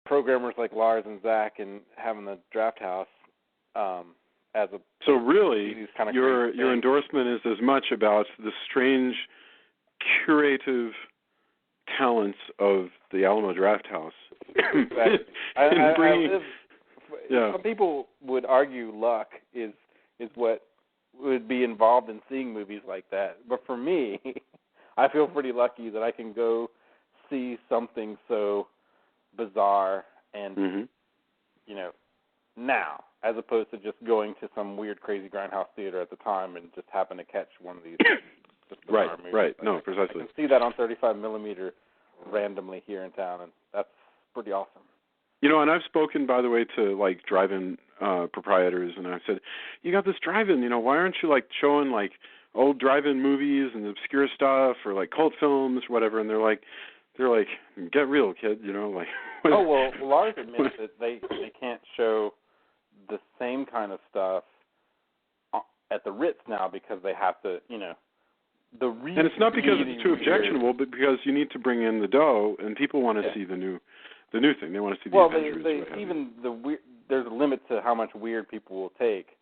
programmers like Lars and Zach and having the Draft House as a so really your endorsement is as much about the strange curative talents of the Alamo Draft House. Some people would argue luck is what would be involved in seeing movies like that. But for me, I feel pretty lucky that I can go see something so bizarre and, now, as opposed to just going to some weird, crazy grindhouse theater at the time and just happen to catch one of these bizarre movies. Right. No, precisely. I can see that on 35 millimeter randomly here in town, and that's pretty awesome. And I've spoken, by the way, to drive-in proprietors, and I've said, you got this drive-in, why aren't you showing old drive-in movies and obscure stuff or cult films or whatever? And they're like, get real, kid, Lars admits that they can't show the same kind of stuff at the Ritz now because they have to, the really. And it's not because really it's too objectionable, but because you need to bring in the dough, and people want to see the new thing. They want to see the Avengers. There's a limit to how much weird people will take.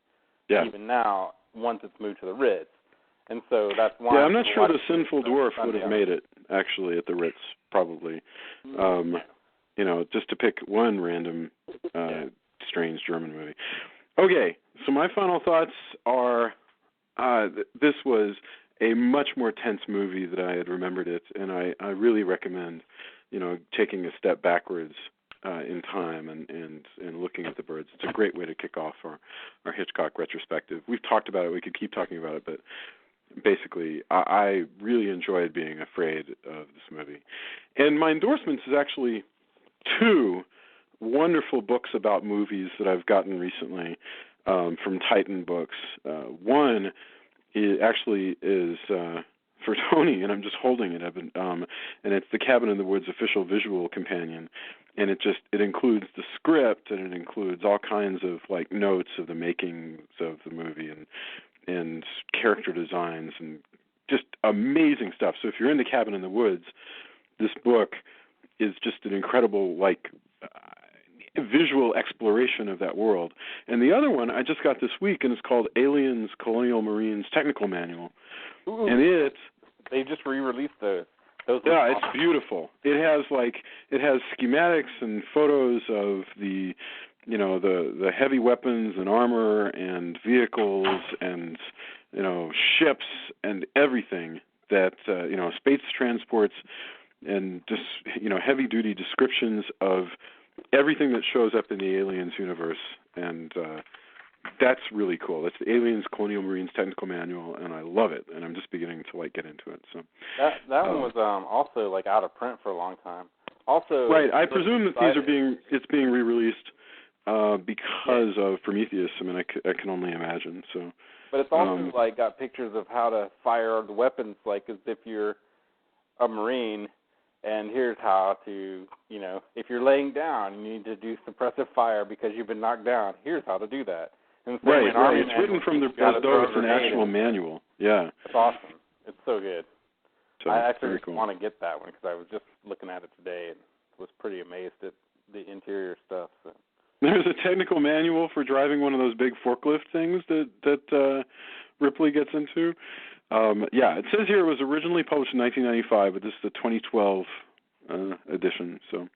Yeah. Even now, once it's moved to the Ritz, and so that's why. Yeah, I'm not sure the Sinful Dwarf would have made it actually at the Ritz, probably. Just to pick one random strange German movie. Okay, so my final thoughts are: this was a much more tense movie than I had remembered it, and I really recommend, taking a step backwards in time and looking at the birds. It's a great way to kick off our Hitchcock retrospective. We've talked about it. We could keep talking about it, but basically, I really enjoyed being afraid of this movie. And my endorsements is actually two wonderful books about movies that I've gotten recently from Titan Books. One is for Tony, and I'm just holding it. And it's the Cabin in the Woods official visual companion, and it includes the script, and it includes all kinds of notes of the makings of the movie and character designs and just amazing stuff. So if you're into Cabin in the Woods, this book is just an incredible visual exploration of that world. And the other one I just got this week, and it's called Aliens, Colonial Marines Technical Manual. Ooh, and they just re-released those. Yeah, it's beautiful. It has schematics and photos of the heavy weapons and armor and vehicles and ships and everything that space transports and just heavy duty descriptions of everything that shows up in the Aliens universe, and that's really cool. It's the Aliens Colonial Marines Technical Manual, and I love it, and I'm just beginning to get into it. So that one was also out of print for a long time. Also, right. I presume that it's being re-released because of Prometheus. I mean, I can only imagine. So, but it's also got pictures of how to fire the weapons, as if you're a Marine, and here's how to, if you're laying down, you need to do suppressive fire because you've been knocked down. Here's how to do that. And so right. It's written from as though it's an actual manual. Yeah. It's awesome. It's so good. So, I actually cool. want to get that one because I was just looking at it today and was pretty amazed at the interior stuff. So. There's a technical manual for driving one of those big forklift things that Ripley gets into. It says here it was originally published in 1995, but this is the 2012 edition. So,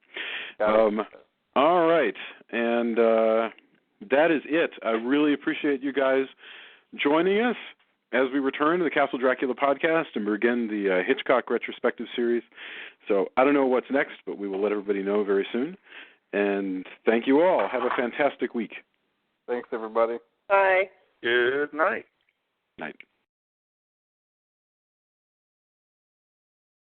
all right, and that is it. I really appreciate you guys joining us as we return to the Castle Dracula podcast and begin the Hitchcock retrospective series. So I don't know what's next, but we will let everybody know very soon. And thank you all. Have a fantastic week. Thanks, everybody. Bye. Good night. Night.